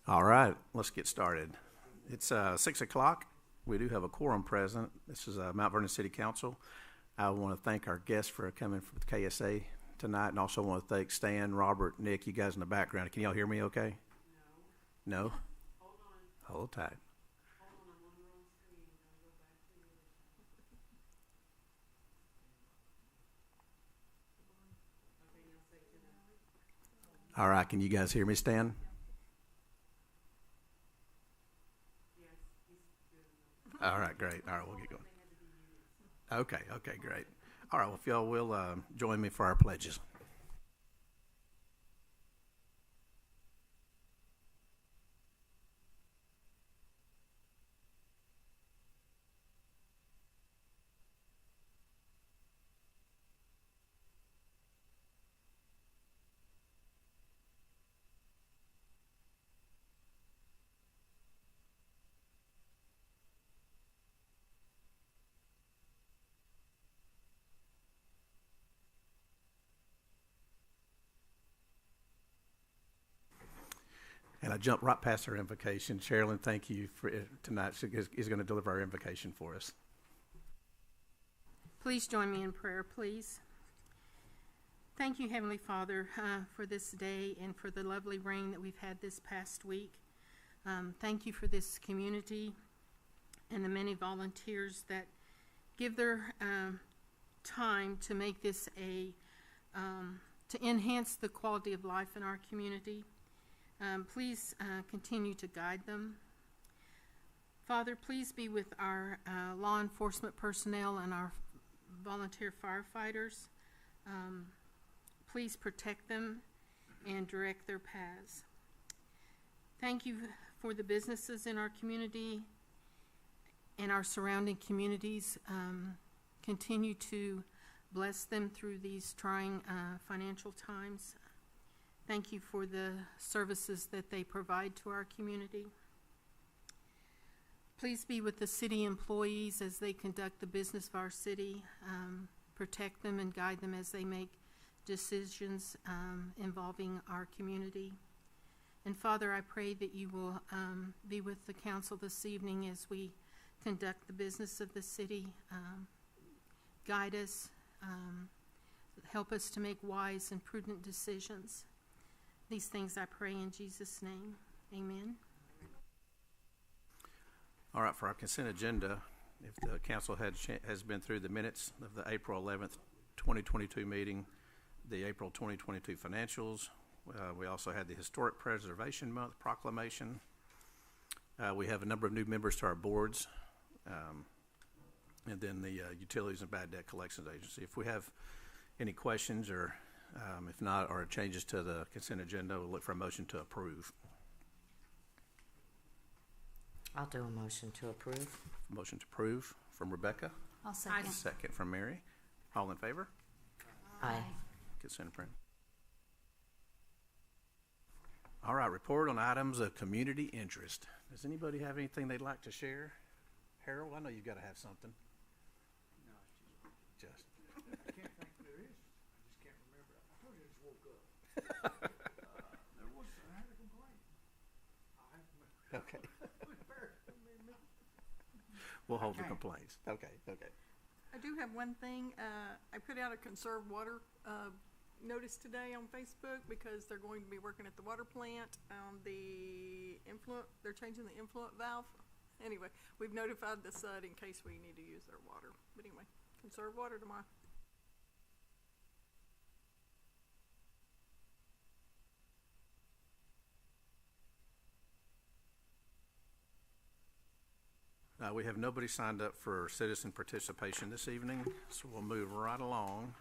All right, let's get started. It's 6 o'clock. We do have a quorum present. This is Mount Vernon City Council. I want to thank our guests for coming from the KSA tonight, and also want to thank Stan, Robert, Nick, you guys in the background. Can y'all hear me okay? No? No? Hold tight. All right, can you guys hear me, Stan? All right, great. All right, we'll get going. Okay, great. All right, well, if y'all will join me for our pledges. And I jumped right past our invocation. Sherilyn, thank you for tonight. She is going to deliver our invocation for us. Please join me in prayer, please. Thank you, Heavenly Father, for this day and for the lovely rain that we've had this past week. Thank you for this community and the many volunteers that give their time to make this to enhance the quality of life in our community. Please continue to guide them. Father, please be with our law enforcement personnel and our volunteer firefighters. Please protect them and direct their paths. Thank you for the businesses in our community and our surrounding communities. Continue to bless them through these trying financial times. Thank you for the services that they provide to our community. Please be with the city employees as they conduct the business of our city. Protect them and guide them as they make decisions involving our community. And Father, I pray that you will be with the council this evening as we conduct the business of the city. Guide us, help us to make wise and prudent decisions. These things I pray in Jesus' name. Amen. All right, for our consent agenda, if the council has been through the minutes of the April 11th, 2022 meeting, the April 2022 financials, we also had the Historic Preservation Month proclamation. We have a number of new members to our boards, and then the Utilities and Bad Debt Collections Agency. If we have any questions or if not, or changes to the consent agenda, we'll look for a motion to approve. I'll do a motion to approve. Motion to approve from Rebecca. I'll second. Second from Mary. All in favor? Aye. Consent print. All right, report on items of community interest. Does anybody have anything they'd like to share? Harold, I know you've got to have something. No, Just. I can't think there is. I just can't remember. I told you I just woke up. I had a complaint. Okay. We'll hold the Okay. complaints. Okay. I do have one thing. I put out a conserved water notice today on Facebook because they're going to be working at the water plant on the influent. They're changing the influent valve. Anyway, we've notified the SUD in case we need to use their water. But anyway, conserve water tomorrow. We have nobody signed up for citizen participation this evening, so we'll move right along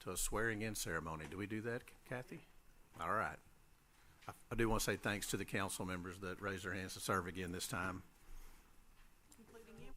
to a swearing-in ceremony. Do we do that, Kathy? All right. I do want to say thanks to the council members that raised their hands to serve again this time. Including you.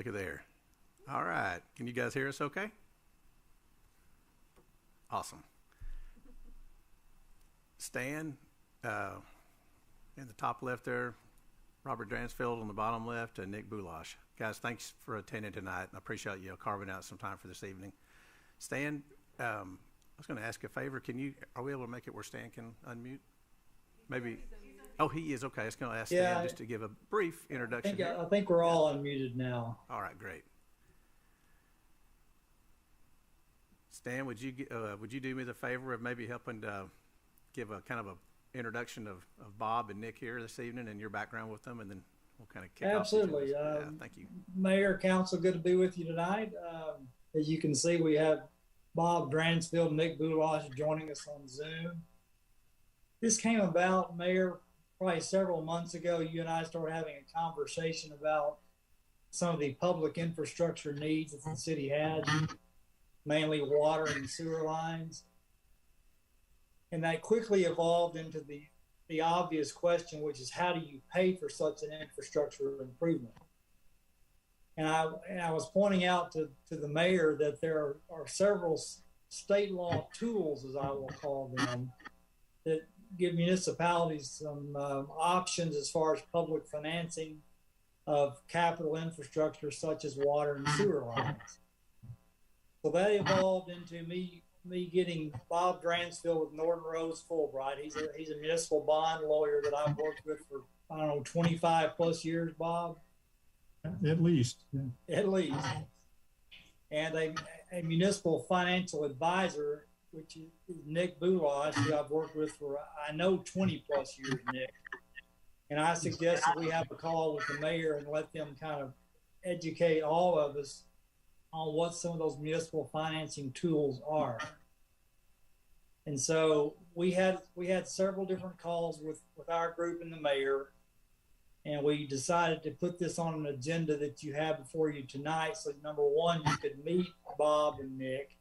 Look at there. All right. Can you guys hear us okay? Awesome. Stan, in the top left there, Robert Dransfield on the bottom left, and Nick Boulash. Guys, thanks for attending tonight. I appreciate you carving out some time for this evening. Stan, I was going to ask a favor. Are we able to make it where Stan can unmute? Maybe. Oh, he is. Okay. I was going to ask Stan just to give a brief introduction. I think we're all unmuted now. All right, great. Stan, would you do me the favor of maybe helping to give a kind of a introduction of Bob and Nick here this evening and your background with them, and then we'll kind of kick Absolutely. off. Thank you. Mayor, Council, good to be with you tonight. As you can see, we have Bob Dransfield and Nick Boulash joining us on Zoom. This came about, Mayor, probably several months ago. You and I started having a conversation about some of the public infrastructure needs that the city had, mainly water and sewer lines. And that quickly evolved into the obvious question, which is how do you pay for such an infrastructure improvement? And I was pointing out to the mayor that there are several state law tools, as I will call them, that give municipalities some options as far as public financing of capital infrastructure such as water and sewer lines. So that evolved into me getting Bob Dransfield with Norton Rose Fulbright. He's a municipal bond lawyer that I've worked with for, 25 plus years, Bob. At least. Yeah. At least. And a municipal financial advisor, which is Nick Boulash, who I've worked with for, 20 plus years, Nick. And I suggest that we have a call with the mayor and let them kind of educate all of us on what some of those municipal financing tools are. And so we had several different calls with our group and the mayor, and we decided to put this on an agenda that you have before you tonight. So number one, you could meet Bob and Nick,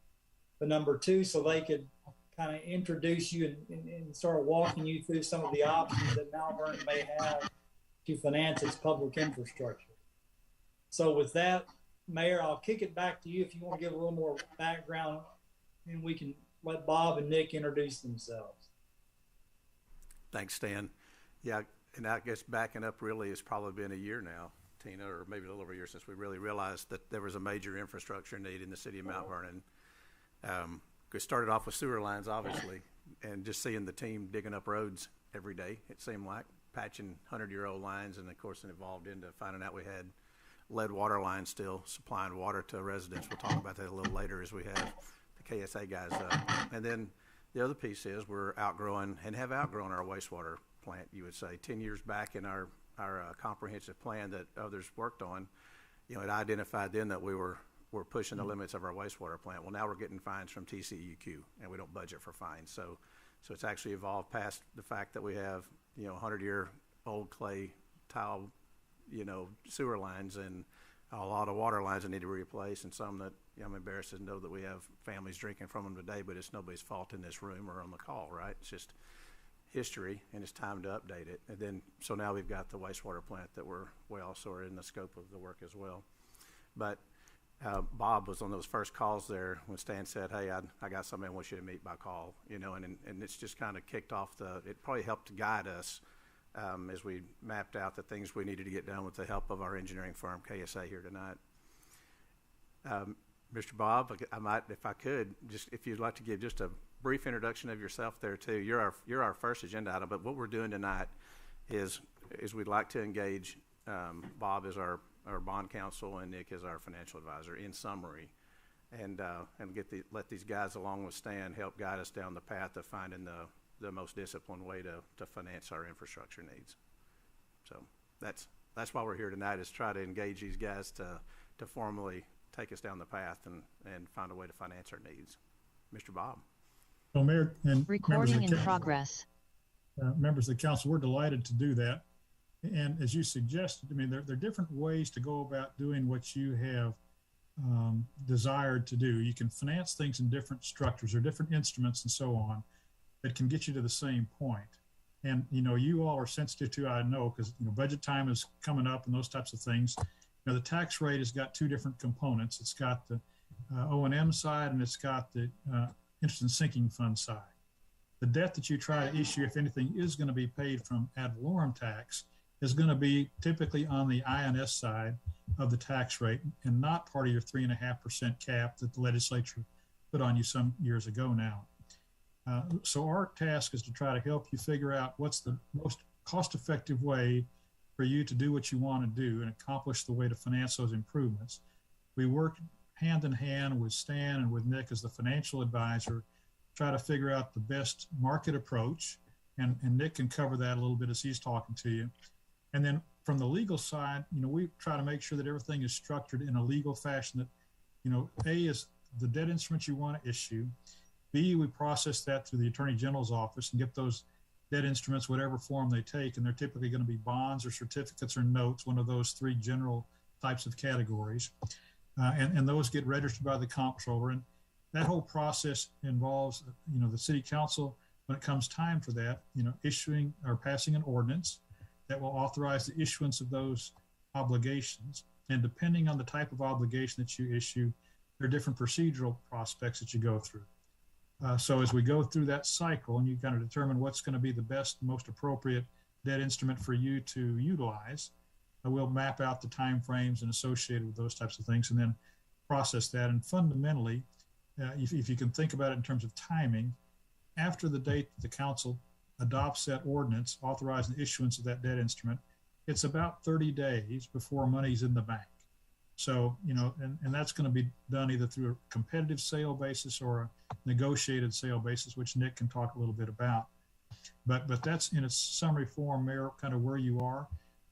but number two, so they could kind of introduce you and start walking you through some of the options that Mount Vernon may have to finance its public infrastructure. So with that, Mayor, I'll kick it back to you if you want to give a little more background, and we can let Bob and Nick introduce themselves. Thanks, Stan. Yeah, and I guess backing up really it's probably been a year now, Tina, or maybe a little over a year since we really realized that there was a major infrastructure need in the city of Mount Vernon. We started off with sewer lines, obviously, and just seeing the team digging up roads every day, it seemed like, patching 100-year-old lines, and of course it evolved into finding out we had lead water lines still supplying water to residents. We'll talk about that a little later as we have the KSA guys up. And then the other piece is we're outgrowing and have outgrown our wastewater plant, you would say. 10 years back in our comprehensive plan that others worked on, it identified then that we're pushing the limits of our wastewater plant. Well, now we're getting fines from TCEQ, and we don't budget for fines. So it's actually evolved past the fact that we have, 100-year-old clay tile sewer lines and a lot of water lines that need to be replaced, and some that I'm embarrassed to know that we have families drinking from them today, but it's nobody's fault in this room or on the call, right? It's just history, and it's time to update it. And then, so now we've got the wastewater plant that we also are in the scope of the work as well. But Bob was on those first calls there when Stan said, hey, I got somebody I want you to meet by call, and it's just kind of kicked off it probably helped to guide us as we mapped out the things we needed to get done with the help of our engineering firm, KSA, here tonight. Mr. Bob, I might, if I could, just if you'd like to give just a brief introduction of yourself there too. You're our first agenda item, but what we're doing tonight is we'd like to engage Bob as our bond counsel and Nick as our financial advisor in summary, and let these guys along with Stan help guide us down the path of finding the most disciplined way to finance our infrastructure needs. So that's why we're here tonight, is try to engage these guys to formally take us down the path and find a way to finance our needs. Mr. Bob. Well, Mayor and recording in progress. Members of the council, we're delighted to do that. And as you suggested, there are different ways to go about doing what you have desired to do. You can finance things in different structures or different instruments and so on that can get you to the same point. And, you all are sensitive to, I know, because, budget time is coming up and those types of things. Now, the tax rate has got two different components. It's got the O&M side, and it's got the interest and sinking fund side. The debt that you try to issue, if anything, is going to be paid from ad valorem tax, is going to be typically on the INS side of the tax rate and not part of your 3.5% cap that the legislature put on you some years ago now. So our task is to try to help you figure out what's the most cost-effective way for you to do what you want to do and accomplish the way to finance those improvements. We work hand in hand with Stan and with Nick as the financial advisor, try to figure out the best market approach, and Nick can cover that a little bit as he's talking to you. And then from the legal side, we try to make sure that everything is structured in a legal fashion that, A is the debt instrument you want to issue. B, we process that through the Attorney General's office and get those debt instruments, whatever form they take, and they're typically going to be bonds or certificates or notes, one of those three general types of categories. And those get registered by the comptroller. And that whole process involves, the city council, when it comes time for that, issuing or passing an ordinance that will authorize the issuance of those obligations. And depending on the type of obligation that you issue, there are different procedural prospects that you go through. So as we go through that cycle and you kind of determine what's going to be the best, most appropriate debt instrument for you to utilize, we'll map out the time frames and associated with those types of things and then process that. And fundamentally, if you can think about it in terms of timing, after the date that the council adopts that ordinance authorizing the issuance of that debt instrument, it's about 30 days before money's in the bank. So, and that's going to be done either through a competitive sale basis or a negotiated sale basis, which Nick can talk a little bit about. But that's in its summary form, Mayor, kind of where you are.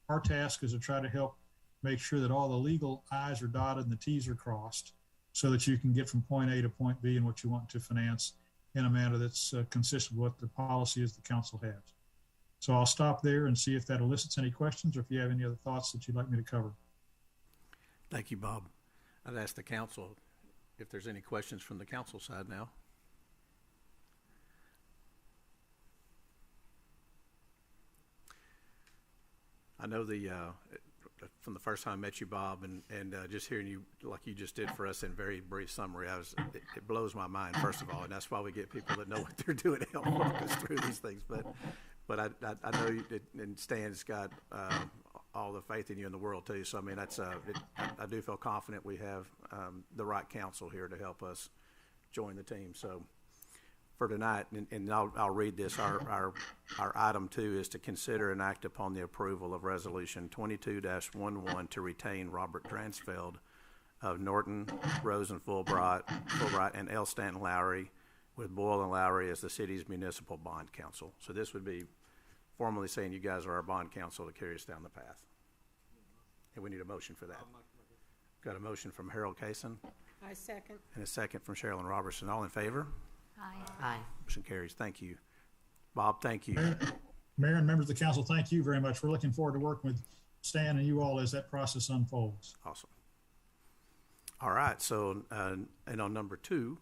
Our task is to try to help make sure that all the legal I's are dotted and the T's are crossed so that you can get from point A to point B in what you want to finance in a manner that's consistent with what the policy is the council has. So I'll stop there and see if that elicits any questions or if you have any other thoughts that you'd like me to cover. Thank you, Bob. I'd ask the council if there's any questions from the council side now. I know from the first time I met you, Bob, and just hearing you like you just did for us in very brief summary, it blows my mind, first of all, and that's why we get people that know what they're doing to help walk us through these things. But I know you did, and Stan's got all the faith in you in the world too. So I mean, I do feel confident we have the right counsel here to help us join the team. So for tonight, and I'll read this. Our item 2 is to consider and act upon the approval of Resolution 22-11 to retain Robert Dransfeld of Norton, Rosen, Fulbright, and L. Stanton Lowry, with Boyle and Lowry as the city's municipal bond counsel. So this would be formally saying you guys are our bond counsel to carry us down the path. And we need a motion for that. Got a motion from Harold Kaysen. I second. And a second from Sherilyn Robertson. All in favor? Aye. Motion carries. Thank you. Bob, thank you. Mayor and members of the council, thank you very much. We're looking forward to working with Stan and you all as that process unfolds. Awesome. All right. So, and on number 2,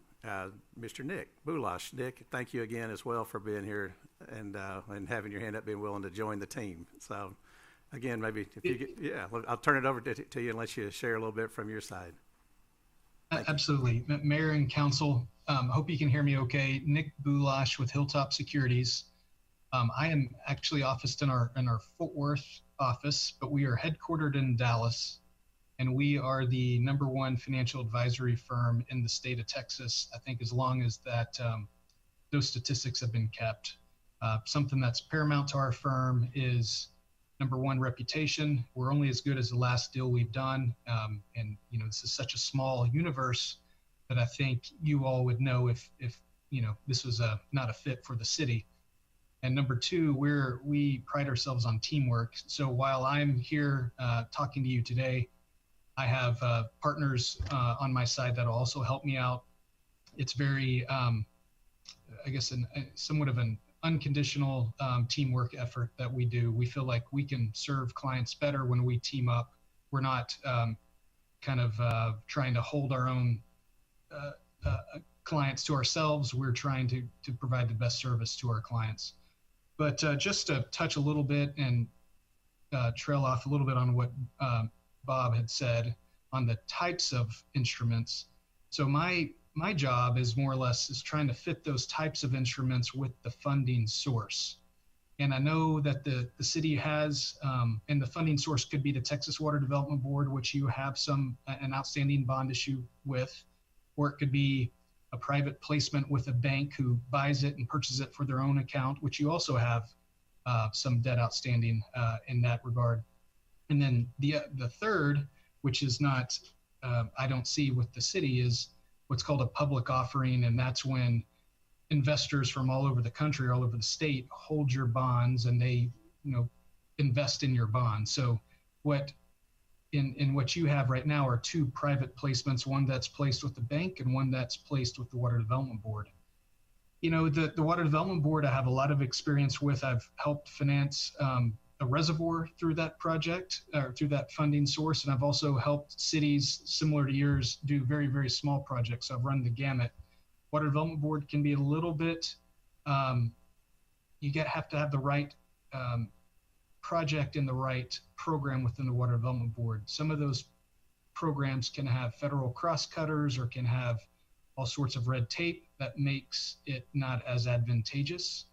Mr. Nick Bulash. Nick, thank you again as well for being here and having your hand up, being willing to join the team. So, again, maybe if you get, I'll turn it over to you and let you share a little bit from your side. Absolutely. Mayor and council, hope you can hear me okay. Nick Bulash with Hilltop Securities. I am actually officed in our Fort Worth office, but we are headquartered in Dallas, and we are the #1 financial advisory firm in the state of Texas, I think, as long as that those statistics have been kept. Something that's paramount to our firm is #1 reputation. We're only as good as the last deal we've done. And this is such a small universe that I think you all would know if this was not a fit for the city. And #2, we pride ourselves on teamwork. So while I'm here talking to you today, I have partners on my side that'll also help me out. It's very, I guess, somewhat of an unconditional teamwork effort that we do. We feel like we can serve clients better when we team up. We're not trying to hold our own clients to ourselves. We're trying to provide the best service to our clients. But just to touch a little bit and trail off a little bit on what Bob had said on the types of instruments. So my job is more or less is trying to fit those types of instruments with the funding source. And I know that the city has, and the funding source could be the Texas Water Development Board, which you have an outstanding bond issue with, or it could be a private placement with a bank who buys it and purchases it for their own account, which you also have some debt outstanding in that regard. And then the third, which is not, I don't see with the city, is what's called a public offering. And that's when investors from all over the country, all over the state, hold your bonds and they, invest in your bonds. So what in what you have right now are two private placements, one that's placed with the bank and one that's placed with the Water Development Board. The Water Development Board, I have a lot of experience with. I've helped finance a reservoir through that project, or through that funding source. And I've also helped cities similar to yours do very, very small projects. So I've run the gamut. Water Development Board can be a little bit, have to have the right project in the right program within the Water Development Board. Some of those programs can have federal cross-cutters or can have all sorts of red tape that makes it not as advantageous.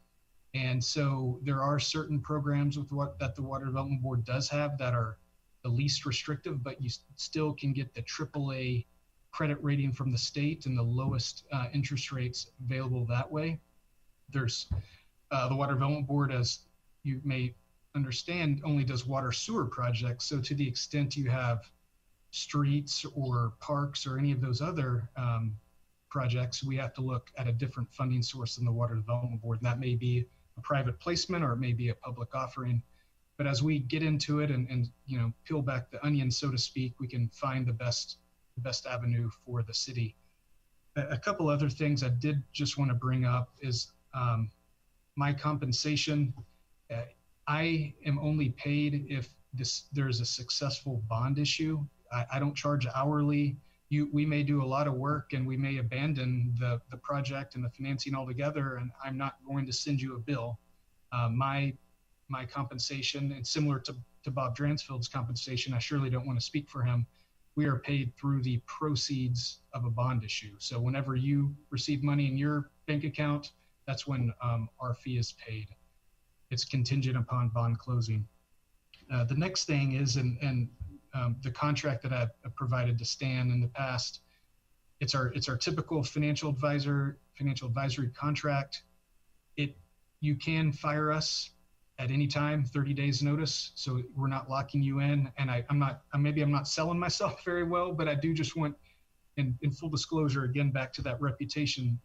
And so there are certain programs that the Water Development Board does have that are the least restrictive, but you still can get the AAA credit rating from the state and the lowest interest rates available that way. There's the Water Development Board, as you may understand, only does water sewer projects. So to the extent you have streets or parks or any of those other projects, we have to look at a different funding source than the Water Development Board. And that may be a private placement or it may be a public offering. But as we get into it and peel back the onion, so to speak, we can find the best avenue for the city. A couple other things I did just want to bring up is my compensation. I am only paid if there's a successful bond issue. I don't charge hourly. We may do a lot of work and we may abandon the project and the financing altogether, and I'm not going to send you a bill. My compensation, and similar to Bob Dransfield's compensation, I surely don't want to speak for him. We are paid through the proceeds of a bond issue. So whenever you receive money in your bank account, that's when our fee is paid. It's contingent upon bond closing. The next thing is, and the contract that I've provided to Stan in the past, it's our typical financial advisory contract. You can fire us at any time, 30 days notice. So we're not locking you in. And I'm not selling myself very well, but I do just want, in full disclosure, again, back to that reputation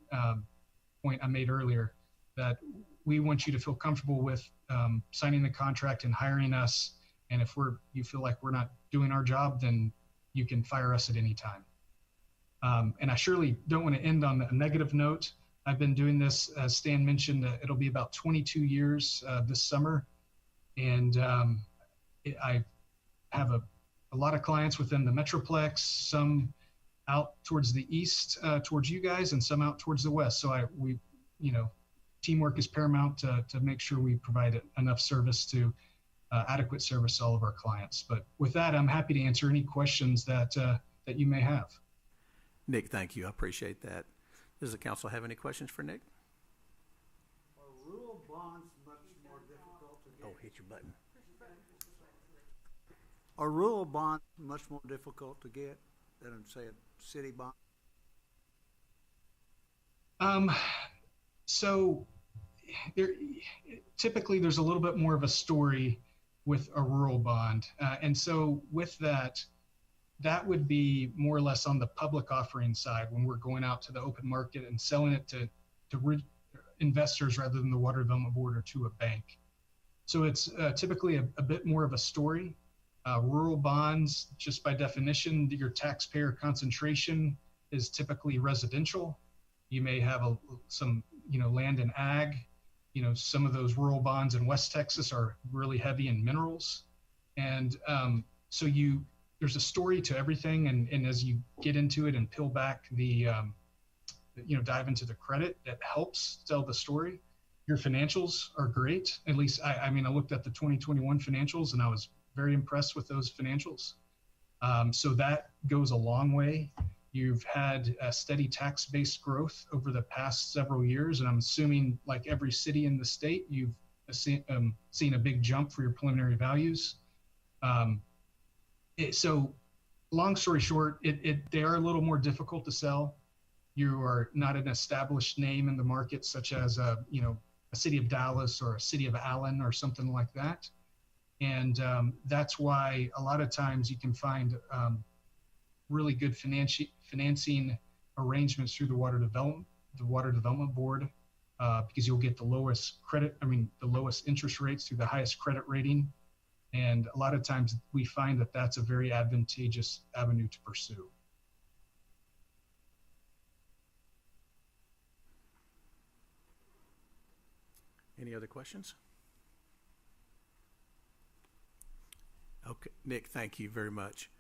point I made earlier, that we want you to feel comfortable with signing the contract and hiring us. And if you feel like we're not doing our job, then you can fire us at any time. And I surely don't want to end on a negative note. I've been doing this, as Stan mentioned, it'll be about 22 years this summer. And I have a lot of clients within the Metroplex, some out towards the east, towards you guys, and some out towards the west. So teamwork is paramount to make sure we provide enough service to adequate service to all of our clients. But with that, I'm happy to answer any questions that you may have. Nick, thank you. I appreciate that. Does the council have any questions for Nick? Are rural bonds much more difficult to get? Oh, hit your button. Are rural bonds much more difficult to get than, say, a city bond? So typically there's a little bit more of a story with a rural bond. And so with that would be more or less on the public offering side when we're going out to the open market and selling it to investors rather than the Water Development Board or to a bank. So it's typically a bit more of a story. Rural bonds, just by definition, your taxpayer concentration is typically residential. You may have some land and ag. Some of those rural bonds in West Texas are really heavy in minerals. And so there's a story to everything. And as you get into it and peel back dive into the credit, that helps tell the story. Your financials are great. At least, I looked at the 2021 financials and I was very impressed with those financials. So that goes a long way. You've had a steady tax-based growth over the past several years, and I'm assuming, like every city in the state, you've seen a big jump for your preliminary values. So long story short, they are a little more difficult to sell. You are not an established name in the market, such as a city of Dallas or a city of Allen or something like that. And that's why a lot of times you can find really good financing arrangements through the Water Development Board, because you'll get the lowest interest rates through the highest credit rating. And a lot of times we find that that's a very advantageous avenue to pursue. Any other questions? Okay, Nick, thank you very much.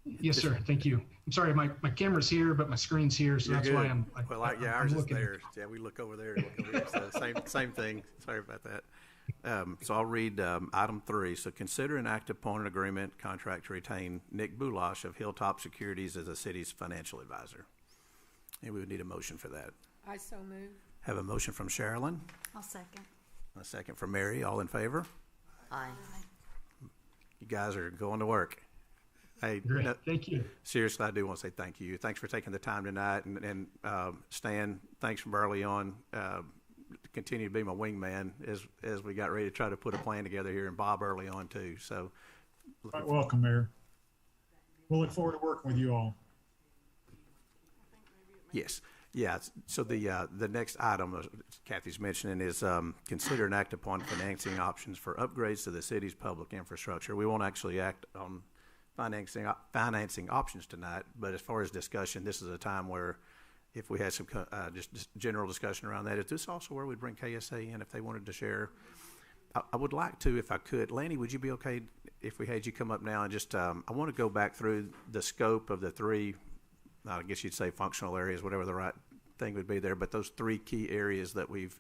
Yes, sir. Thank you. I'm sorry, my camera's here, but my screen's here, so You're that's good. why I'm ours is looking. there. Yeah, we look over there. Look over here. So same thing. Sorry about that. So I'll read item 3. So consider and act upon an agreement contract to retain Nick Bulash of Hilltop Securities as the city's financial advisor. And we would need a motion for that. I so move. Have a motion from Sherilyn, I'll second. a second from Mary. All in favor? Aye. You guys are going to work. Hey, Great. no, Thank you. seriously, I do want to say thank you. Thanks for taking the time tonight. And Stan, thanks from early on. Continue to be my wingman as we got ready to try to put a plan together here, and Bob early on too. So, Right, welcome, Mayor. We'll look forward to working with you all. yes, yeah. So the next item Kathy's mentioning is consider and act upon financing options for upgrades to the city's public infrastructure. We won't actually act on financing options tonight, but as far as discussion, this is a time where if we had some just general discussion around that. Is this also where we'd bring KSA in if they wanted to share? I would like to, if I could. Lanny, would you be okay if we had you come up now and just, I want to go back through the scope of the 3, I guess you'd say functional areas, whatever the right thing would be there, but those 3 key areas that we've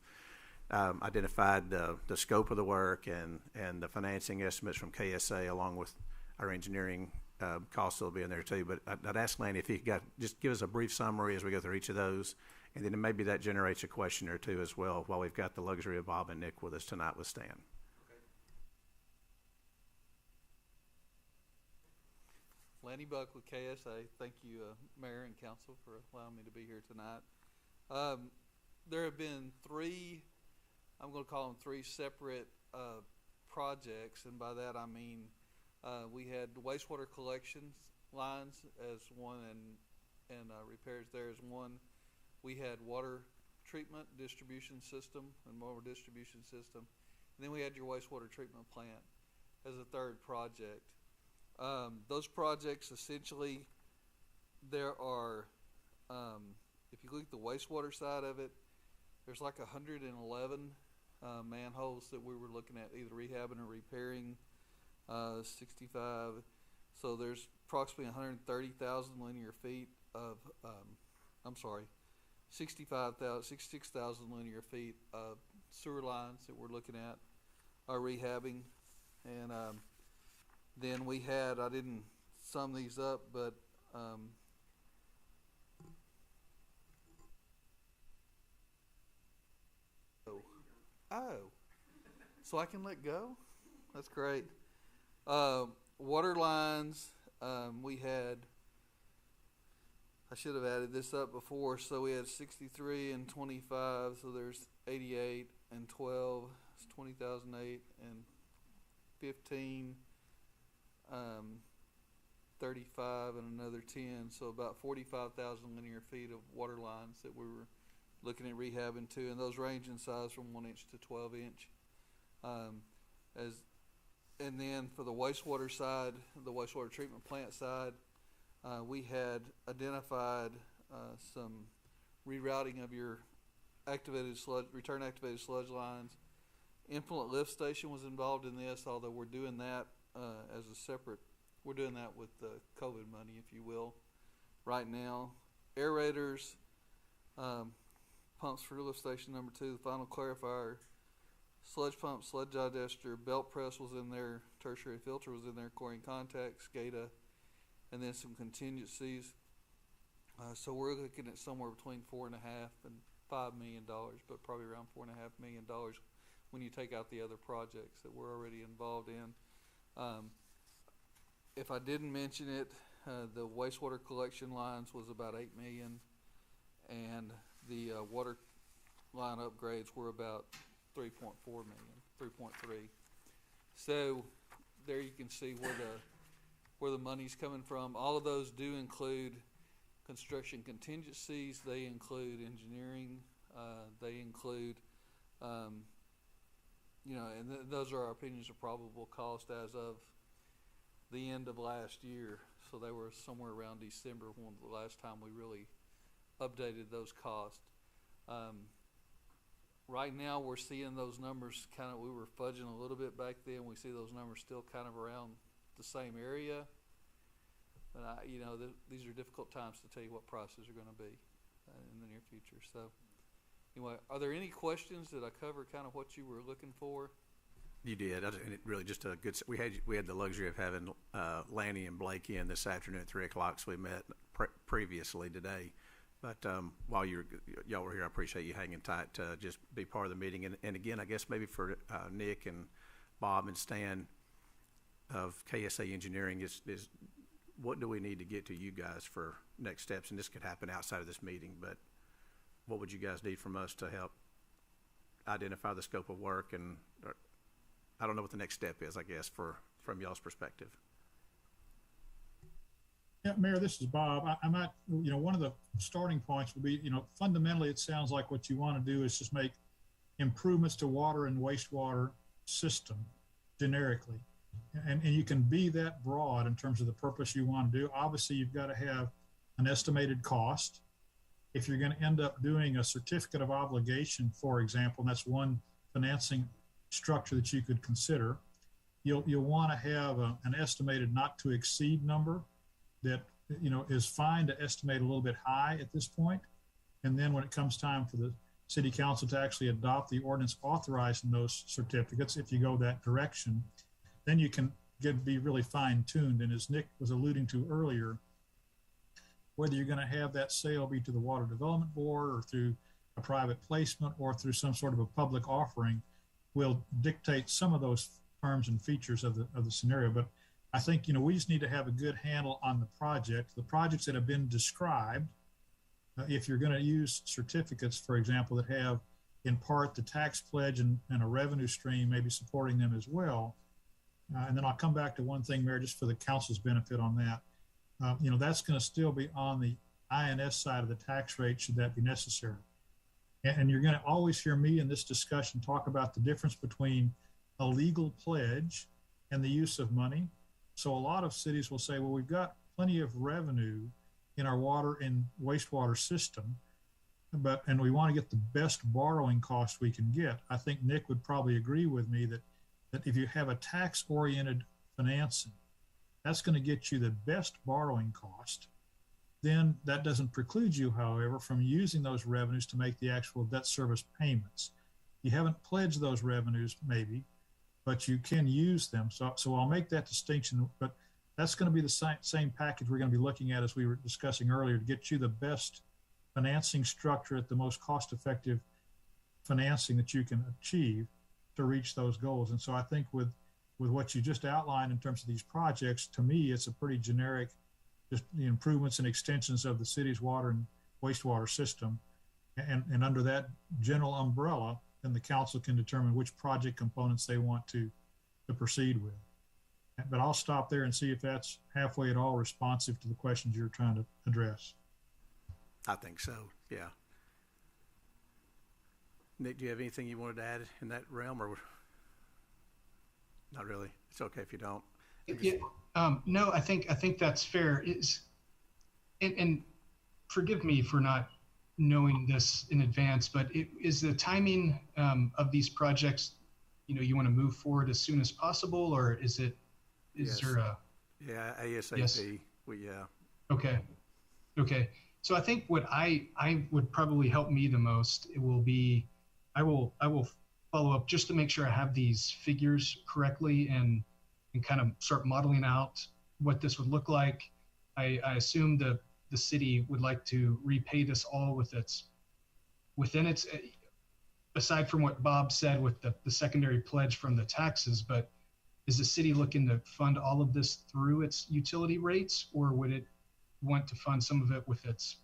identified, the scope of the work and the financing estimates from KSA along with our engineering costs will be in there too. But I'd ask Lanny if he could just give us a brief summary as we go through each of those, and then maybe that generates a question or two as well while we've got the luxury of Bob and Nick with us tonight with Stan. Okay. Lanny Buck with KSA. Thank you, Mayor and Council, for allowing me to be here tonight. There have been 3, I'm going to call them 3 separate projects, and by that I mean we had wastewater collections lines as one and repairs there as one. We had water treatment distribution system and motor distribution system. And then we had your wastewater treatment plant as a 3rd project. Those projects essentially, there are, if you look at the wastewater side of it, there's like 111 manholes that we were looking at either rehabbing or repairing. 65. So there's approximately 130,000 linear feet of, 66,000 linear feet of sewer lines that we're looking at rehabbing. And then we had, I didn't sum these up, but so I can let go? That's great. Water lines, we had, I should have added this up before, so we had 63 and 25, so there's 88 and 12, it's 20,008 and 15, 35 and another 10, so about 45,000 linear feet of water lines that we were looking at rehabbing too, and those range in size from 1 inch to 12 inch. And then for the wastewater side, the wastewater treatment plant side, we had identified some rerouting of your return activated sludge lines. Influent lift station was involved in this, although we're doing that as a separate, we're doing that with the COVID money, if you will, right now. Aerators, pumps for lift station number 2, the final clarifier, sludge pump, sludge digester, belt press was in there, tertiary filter was in there, chlorine contact, SCADA, and then some contingencies. So we're looking at somewhere between $4.5 and $5 million, but probably around $4.5 million when you take out the other projects that we're already involved in. If I didn't mention it, the wastewater collection lines was about $8 million, and the water line upgrades were about $3.4 million, 3.3. So there you can see where the money's coming from. All of those do include construction contingencies. They include engineering. They include, and those are our opinions of probable cost as of the end of last year. So they were somewhere around December when the last time we really updated those costs. Right now we're seeing those numbers we were fudging a little bit back then. We see those numbers still kind of around the same area. But these are difficult times to tell you what prices are going to be in the near future. So anyway, are there any questions? Did I cover kind of what you were looking for? You did, and it really just a good. We had the luxury of having Lanny and Blakey in this afternoon at 3:00, so we met previously today. But while y'all were here, I appreciate you hanging tight to just be part of the meeting. And again, I guess maybe for Nick and Bob and Stan of KSA Engineering is what do we need to get to you guys for next steps? And this could happen outside of this meeting, but what would you guys need from us to help identify the scope of work? And I don't know what the next step is, I guess, from y'all's perspective. Yeah, Mayor, this is Bob. I'm not, one of the starting points would be, fundamentally it sounds like what you want to do is just make improvements to water and wastewater system generically. And you can be that broad in terms of the purpose you want to do. Obviously, you've got to have an estimated cost. If you're going to end up doing a certificate of obligation, for example, and that's one financing structure that you could consider, you'll want to have an estimated not to exceed number that is fine to estimate a little bit high at this point. And then when it comes time for the city council to actually adopt the ordinance authorizing those certificates, if you go that direction, then you can be really fine-tuned. And as Nick was alluding to earlier, whether you're going to have that sale be to the Water Development Board or through a private placement or through some sort of a public offering will dictate some of those terms and features of the scenario. But I think, we just need to have a good handle on the project. The projects that have been described, if you're going to use certificates, for example, that have in part the tax pledge and a revenue stream maybe supporting them as well. And then I'll come back to one thing, Mayor, just for the council's benefit on that. That's going to still be on the INS side of the tax rate should that be necessary. And you're going to always hear me in this discussion talk about the difference between a legal pledge and the use of money. So a lot of cities will say, well, we've got plenty of revenue in our water and wastewater system, and we want to get the best borrowing cost we can get. I think Nick would probably agree with me that if you have a tax-oriented financing, that's going to get you the best borrowing cost. Then that doesn't preclude you, however, from using those revenues to make the actual debt service payments. You haven't pledged those revenues, maybe, but you can use them. So I'll make that distinction, but that's going to be the same package we're going to be looking at as we were discussing earlier to get you the best financing structure at the most cost-effective financing that you can achieve to reach those goals. And so I think with what you just outlined in terms of these projects, to me, it's a pretty generic, just the improvements and extensions of the city's water and wastewater system. And under that general umbrella, then the council can determine which project components they want to proceed with. But I'll stop there and see if that's halfway at all responsive to the questions you're trying to address. I think so, yeah. Nick, do you have anything you wanted to add in that realm, or not really? It's okay if you don't. No, I think that's fair. And forgive me for not knowing this in advance, but is the timing of these projects, you want to move forward as soon as possible, or is it? Is there a? Yeah, ASAP. Yes. Okay. So I think what I would probably help me the most, it will be, I will follow up just to make sure I have these figures correctly and kind of start modeling out what this would look like. I assume the city would like to repay this all within its, aside from what Bob said with the secondary pledge from the taxes, but is the city looking to fund all of this through its utility rates, or would it want to fund some of it with its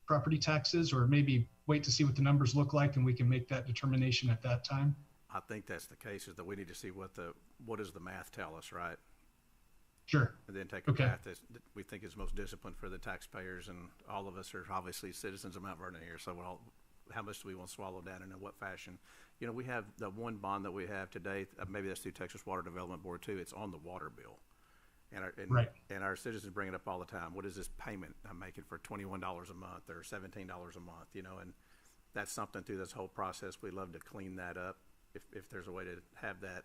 property taxes, or maybe wait to see what the numbers look like and we can make that determination at that time? I think that's the case, is that we need to see what does the math tell us, right? Sure. And then take a Okay. path that we think is most disciplined for the taxpayers, and all of us are obviously citizens of Mount Vernon here, so how much do we want to swallow down and in what fashion? You know, we have the one bond that we have today, maybe that's through Texas Water Development Board too, it's on the water bill. Right. And our citizens bring it up all the time. What is this payment I'm making for $21 a month or $17 a month, you know? And that's something through this whole process, we'd love to clean that up if there's a way to have that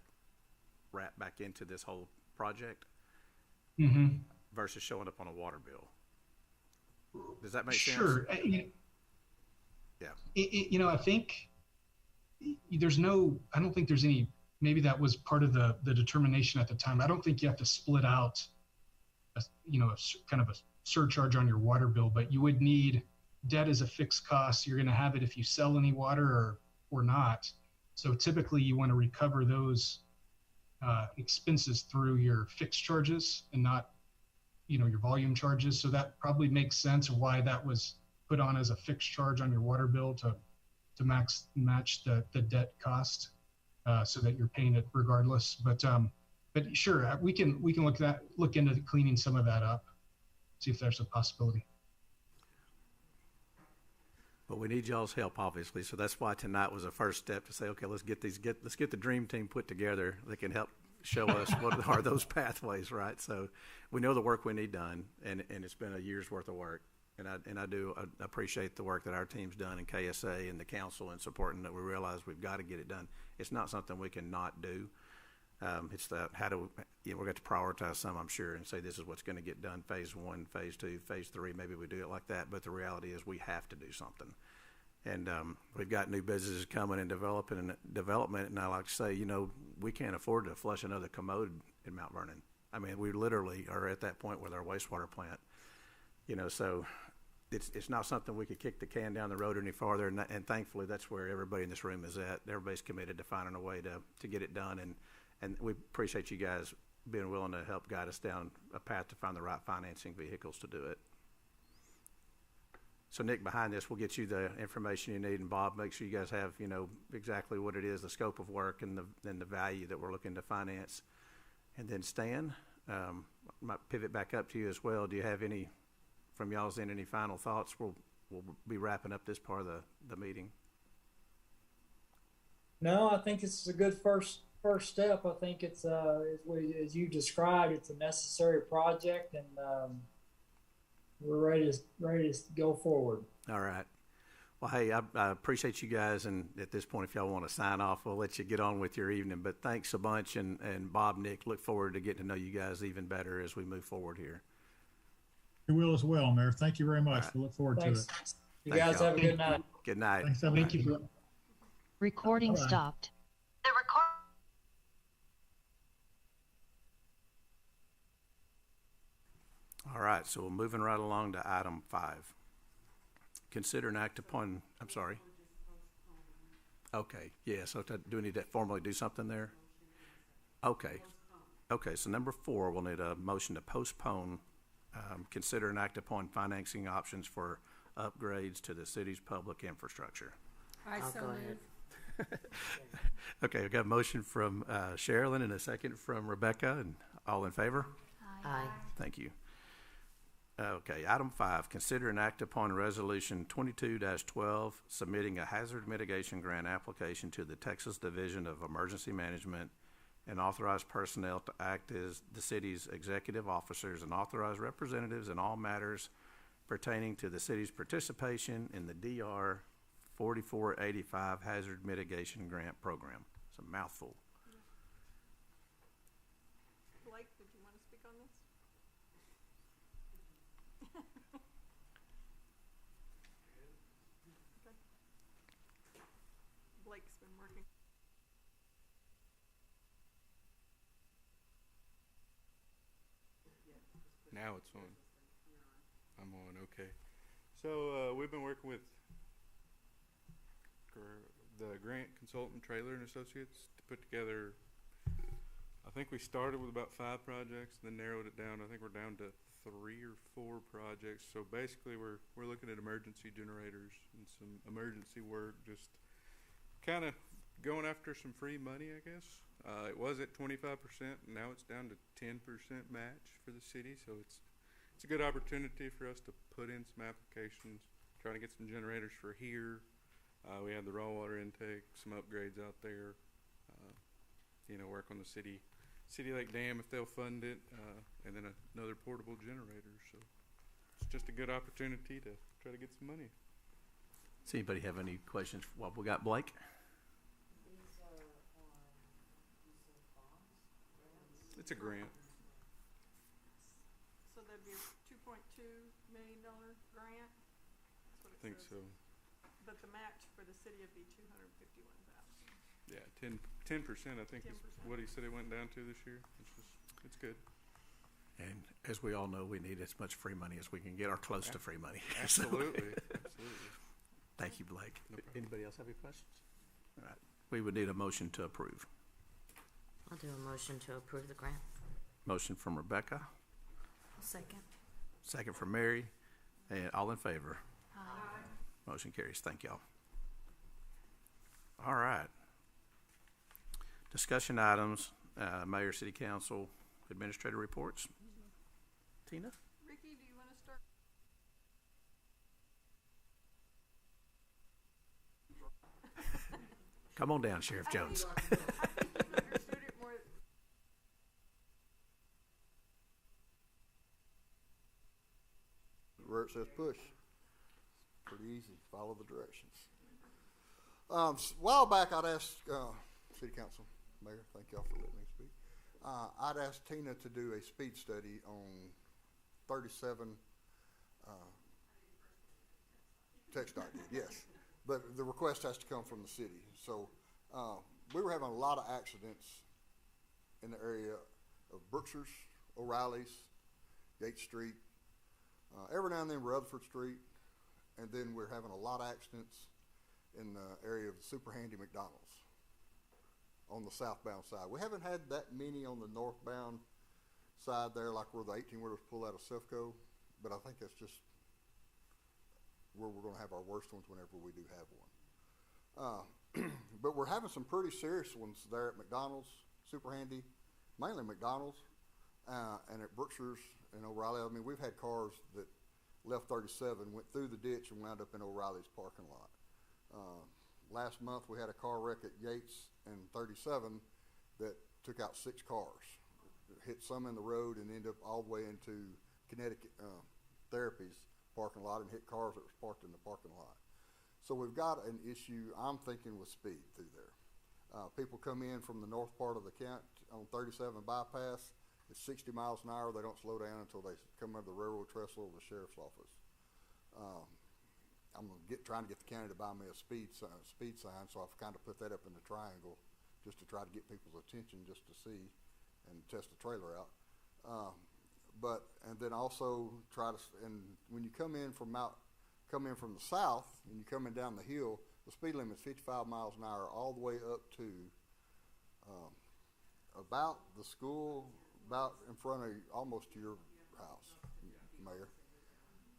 wrap back into this whole project versus showing up on a water bill. Does that make sense? Sure. Yeah. You know, I think I don't think there's any, maybe that was part of the determination at the time. I don't think you have to split out, kind of a surcharge on your water bill, but you would need debt as a fixed cost. You're going to have it if you sell any water or not. So typically you want to recover those expenses through your fixed charges and not, your volume charges. So that probably makes sense of why that was put on as a fixed charge on your water bill to match the debt cost, so that you're paying it regardless. But sure, we can look into cleaning some of that up, see if there's a possibility. But we need y'all's help, obviously. So that's why tonight was a first step to say, okay, let's get the dream team put together that can help show us what are those pathways, right? So we know the work we need done, and it's been a year's worth of work. And I do appreciate the work that our team's done in KSA and the council in supporting that. We realize we've got to get it done. It's not something we can not do. It's we're going to prioritize some, I'm sure, and say this is what's going to get done, phase 1, phase 2, phase 3. Maybe we do it like that, but the reality is we have to do something. And we've got new businesses coming and development, and I like to say, we can't afford to flush another commode in Mount Vernon. I mean, we literally are at that point with our wastewater plant. So it's not something we could kick the can down the road any farther, and thankfully that's where everybody in this room is at. Everybody's committed to finding a way to get it done, and we appreciate you guys being willing to help guide us down a path to find the right financing vehicles to do it. So Nick, behind this, we'll get you the information you need, and Bob, make sure you guys have, exactly what it is, the scope of work and the value that we're looking to finance. And then Stan, might pivot back up to you as well. Do you have any, from y'all's end, any final thoughts? We'll be wrapping up this part of the meeting. No, I think it's a good first step. I think it's as you described, it's a necessary project, and we're ready to go forward. All right. Well, hey, I appreciate you guys, and at this point, if y'all want to sign off, we'll let you get on with your evening. But thanks a bunch, and Bob, Nick, look forward to getting to know you guys even better as we move forward here. We will as well, Mayor. Thank you very much. Right. We look forward Thanks. to it. You guys have a good night. Good night. Thanks, Thank you. Recording Bye-bye. stopped. All right, so we're moving right along to item 5. Consider an act upon, I'm sorry. Okay, yeah, so do we need to formally do something there? Okay. Okay, so number 4, we'll need a motion to postpone, consider an act upon financing options for upgrades to the city's public infrastructure. I'll go ahead. Okay, we've got a motion from Sherilyn and a second from Rebecca, and all in favor? Aye. Thank you. Okay, item 5, consider an act upon resolution 22-12, submitting a hazard mitigation grant application to the Texas Division of Emergency Management and authorize personnel to act as the city's executive officers and authorized representatives in all matters pertaining to the city's participation in the DR 4485 Hazard Mitigation Grant Program. It's a mouthful. Blake, did you want to speak on this? Okay. Blake's been working. Now it's on. Okay. So we've been working with the Grant Consultant Trailer and Associates to put together. I think we started with about 5 projects, then narrowed it down. I think we're down to 3 or 4 projects. So basically, we're looking at emergency generators and some emergency work, just kind of going after some free money, I guess. It was at 25%, and now it's down to 10% match for the city. So it's a good opportunity for us to put in some applications, trying to get some generators for here. We have the raw water intake, some upgrades out there. Work on the city lake dam if they'll fund it, and then another portable generator. So it's just a good opportunity to try to get some money. Does anybody have any questions? Well, we got Blake. It's a grant. So that'd be a $2.2 million grant? That's what it I think says. so. But the match for the city would be $251,000. Yeah, 10%. I think is 10%. what he said it went down to this year. It's good. And as we all know, we need as much free money as we can get, or close to free money. Absolutely. Absolutely. Thank you, Blake. No problem. Anybody else have any questions? All right. We would need a motion to approve. I'll do a motion to approve the grant. Motion from Rebecca, I'll second. second from Mary, and all in favor. Aye. Motion carries. Thank y'all. All right. Discussion items, Mayor, City Council, Administrator reports. Tina? Ricky, do you want to start? Come on down, Sheriff Jones. I think you understood it more. Where it says push. Pretty easy. Follow the directions. A while back, I'd asked City Council, Mayor, thank y'all for letting me speak. I'd asked Tina to do a speed study on 37 TxDOT did, yes. But the request has to come from the city. So we were having a lot of accidents in the area of Brookshire's, O'Reilly's, Yates Street, every now and then Rutherford Street, and then we're having a lot of accidents in the area of the Super Handy McDonald's on the southbound side. We haven't had that many on the northbound side there, like where the 18-wheelers pull out of Sefco, but I think that's just where we're going to have our worst ones whenever we do have one. But we're having some pretty serious ones there at McDonald's, Super Handy, mainly McDonald's, and at Brookshire's and O'Reilly. I mean, we've had cars that left 37, went through the ditch, and wound up in O'Reilly's parking lot. Last month, we had a car wreck at Yates and 37 that took out 6 cars. Hit some in the road and ended up all the way into Connecticut Therapies parking lot and hit cars that was parked in the parking lot. So we've got an issue, I'm thinking, with speed through there. People come in from the north part of the county on 37 bypass. It's 60 miles an hour. They don't slow down until they come over the railroad trestle or the sheriff's office. I'm trying to get the county to buy me a speed sign, so I've kind of put that up in the triangle just to try to get people's attention, just to see and test the trailer out. And then also and when you come in from the south and you're coming down the hill, the speed limit is 55 miles an hour all the way up to about the school, about in front of almost to your house, Mayor.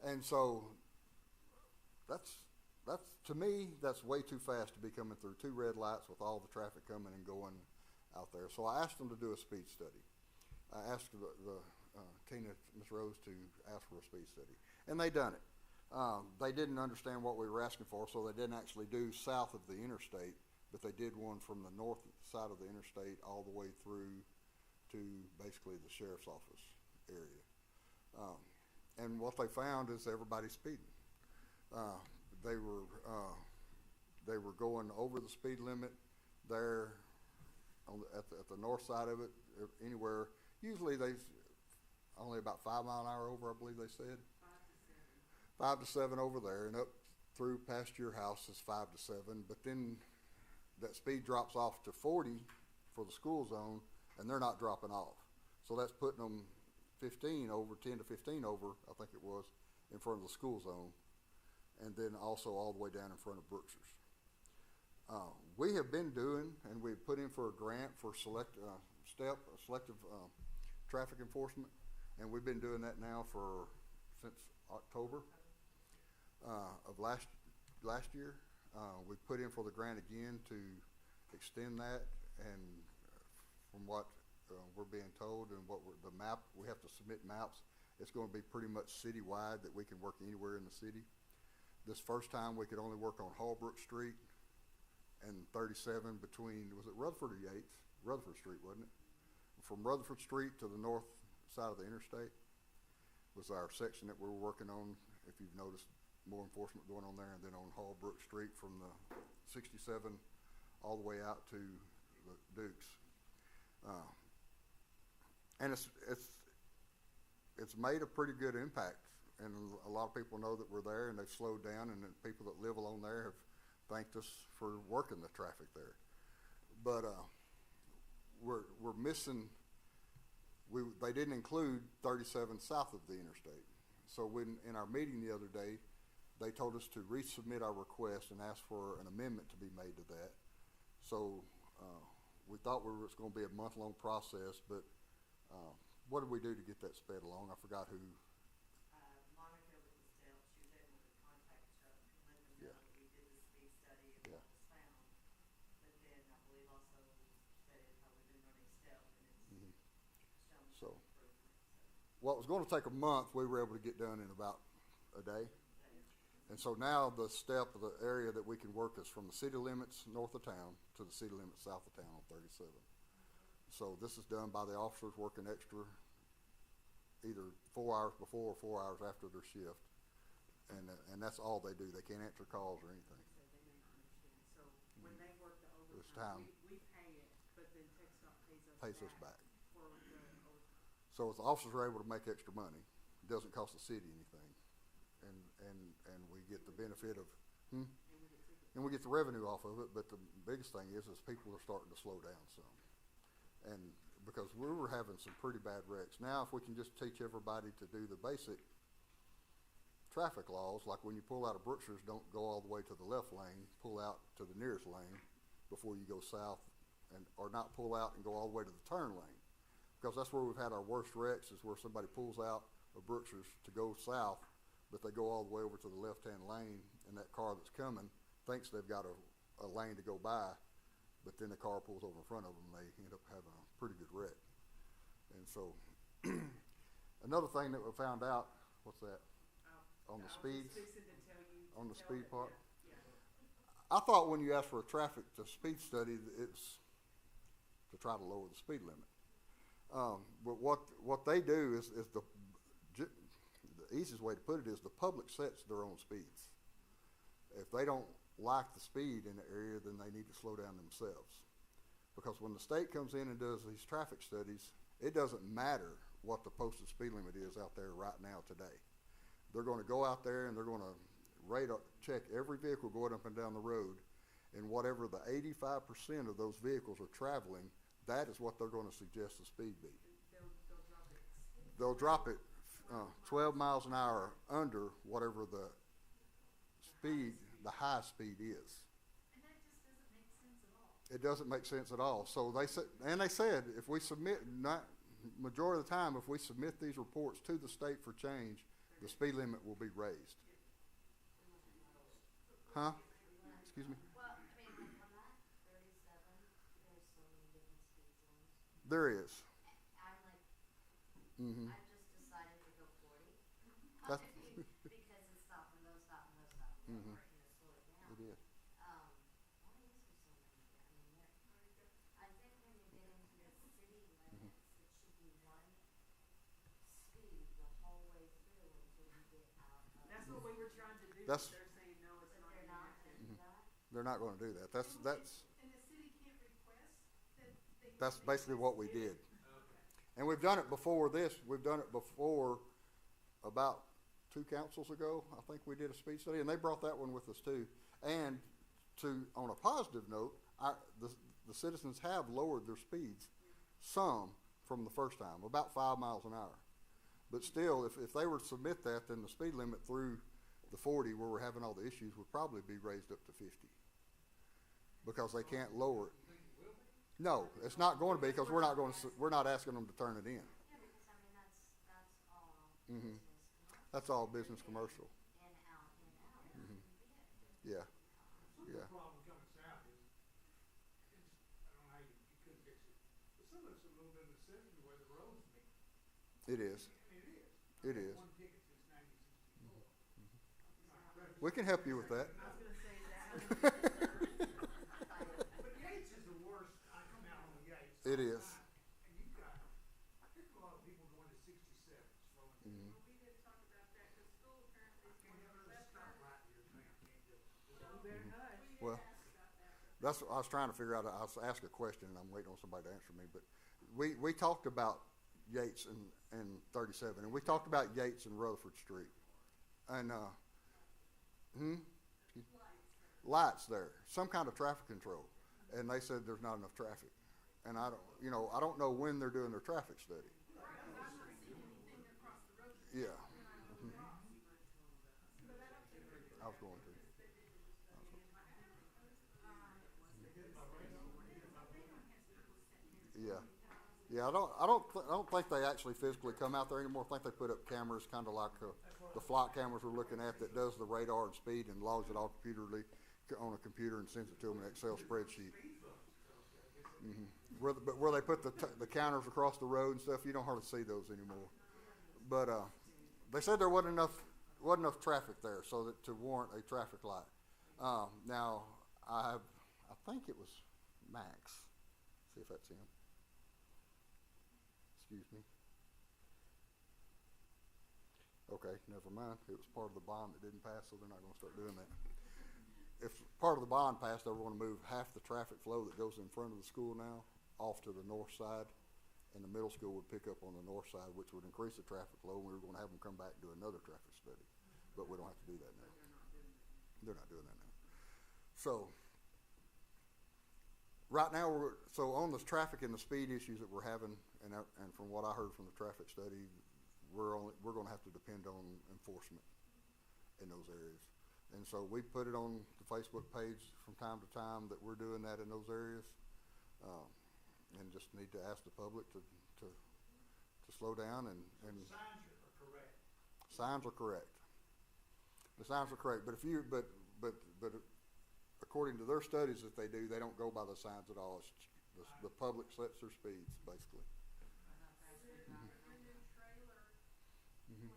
And so that's to me, that's way too fast to be coming through 2 red lights with all the traffic coming and going out there. So I asked them to do a speed study. I asked Tina, Ms. Rose, to ask for a speed study, and they done it. They didn't understand what we were asking for, so they didn't actually do south of the interstate, but they did one from the north side of the interstate all the way through to basically the sheriff's office area. And what they found is everybody's speeding. They were going over the speed limit there at the north side of it, anywhere. Usually they only about 5 mile an hour over, I believe they said. 5 to 7 over there, and up through past your house is 5 to 7. But then that speed drops off to 40 for the school zone, and they're not dropping off. So that's putting them 10 to 15 over, I think it was, in front of the school zone, and then also all the way down in front of Brookshire's. We have been doing, and we put in for a grant for selective traffic enforcement, and we've been doing that now since October of last year. We put in for the grant again to extend that, and from what we're being told and we have to submit maps. It's going to be pretty much citywide, that we can work anywhere in the city. This first time we could only work on Hallbrook Street and 37 between, was it Rutherford or Yates? Rutherford Street, wasn't it? From Rutherford Street to the north side of the interstate was our section that we were working on. If you've noticed, more enforcement going on there, and then on Hallbrook Street from the 67 all the way out to the Dukes. And it's made a pretty good impact, and a lot of people know that we're there, and they've slowed down, and the people that live along there have thanked us for working the traffic there. But we're missing. They didn't include 37 south of the interstate. So in our meeting the other day, they told us to resubmit our request and ask for an amendment to be made to that. So we thought it was going to be a month-long process, but what did we do to get that sped along? I forgot who. Monica with the STEP, she was able to contact Chuck and let them know that we did the speed study and what was found. But then I believe also said how we've been running STEP, and it's shown some improvement. What was going to take a month, we were able to get done in about a day. And so now the area that we can work is from the city limits north of town to the city limits south of town on 37. So this is done by the officers working extra, either 4 hours before or 4 hours after their shift. And that's all they do. They can't answer calls or anything. So they may not understand. So when they work the It's time. overtime, we pay it, but then TxDOT Pays us back. for the overtime. So if the officers are able to make extra money, it doesn't cost the city anything. And we get the benefit of, and we get the revenue off of it, but the biggest thing is people are starting to slow down some. And because we were having some pretty bad wrecks. Now, if we can just teach everybody to do the basic traffic laws, like when you pull out of Brookshire's, don't go all the way to the left lane, pull out to the nearest lane before you go south, or not pull out and go all the way to the turn lane. Because that's where we've had our worst wrecks, is where somebody pulls out of Brookshire's to go south, but they go all the way over to the left-hand lane, and that car that's coming thinks they've got a lane to go by, but then the car pulls over in front of them, and they end up having a pretty good wreck. And so, another thing that we found out, what's that? On the speeds? On the speed part? I thought when you asked for the speed study, it's to try to lower the speed limit. But what they do is the easiest way to put it is the public sets their own speeds. If they don't like the speed in the area, then they need to slow down themselves. Because when the state comes in and does these traffic studies, it doesn't matter what the posted speed limit is out there right now today. They're going to go out there and they're going to check every vehicle going up and down the road, and whatever the 85% of those vehicles are traveling, that is what they're going to suggest the speed be. They'll drop it 12 miles an hour under whatever the high speed is. And that just doesn't make sense at all. It doesn't make sense at all. So they said if we submit, majority of the time, if we submit these reports to the state for change, the speed limit will be raised. Huh? Excuse me? Well, I mean, like on that 37, there's so many different speed zones. There is. I'm like, Mm-hmm. I just decided to go 40. That's- Because it's stop and go, stop and go, stop and go, Mhm. or, slow it down. It is. Why is there so many? I think when you get into the city limits, it should be one speed the whole way through until you get out of. That's what we were trying to do, but That's- they're saying, no, it's But not. they're not doing that. They're not going to do that. That's And the city can't request that they. that's basically what we did. And we've done it before this. We've done it before about 2 councils ago. I think we did a speed study, and they brought that one with us too. And on a positive note, the citizens have lowered their speeds some from the first time, about 5 miles an hour. But still, if they were to submit that, then the speed limit through the 40 where we're having all the issues would probably be raised up to 50. Because they can't lower it. No, it's not going to be because we're not asking them to turn it in. Yeah, because I mean, that's all Mhm. business commercial. That's all business commercial. In, out, in, out. Mhm. Yeah, yeah. problem coming south is, I don't know how you could fix it, but some of it's a little bit of necessity where the roads meet. It is. It is. It is. One ticket since 1964. We can help you with that. I was gonna say that. But Yates is the worst. I come out on Yates. It is. And you've got, there's a lot of people going to 67 slowing down. Mhm. We did talk about that, cause school apparently is going to There's a left stoplight near town, can't do it. You better hush. Well, that's, I was trying to figure out, I was asked a question and I'm waiting on somebody to answer me, but we talked about Yates and 37, and we talked about Yates and Rutherford Street. And, lights there, some kind of traffic control. And they said there's not enough traffic. And I don't know when they're doing their traffic study. Yeah. Mhm. I was going to. Yeah, yeah. I don't think they actually physically come out there anymore. I think they put up cameras, kind of like the flight cameras we're looking at, that does the radar and speed and logs it all computerly on a computer and sends it to them in an Excel spreadsheet. Mm-hmm. But where they put the counters across the road and stuff, you don't hardly see those anymore. But they said there wasn't enough traffic there, so that to warrant a traffic light. Now I think it was Max. See if that's him. Excuse me. Okay, never mind. It was part of the bond that didn't pass, so they're not going to start doing that. If part of the bond passed, they were going to move half the traffic flow that goes in front of the school now off to the north side, and the middle school would pick up on the north side, which would increase the traffic flow, and we were going to have them come back and do another traffic study. But we don't have to do that now. They're not doing that now. So right now, so on the traffic and the speed issues that we're having, and from what I heard from the traffic study, we're going to have to depend on enforcement in those areas. And so we put it on the Facebook page from time to time that we're doing that in those areas, and just need to ask the public to slow down and Signs are correct. signs are correct. The signs are correct, but but according to their studies that they do, they don't go by the signs at all. It's the public sets their speeds, basically. Mm-hmm.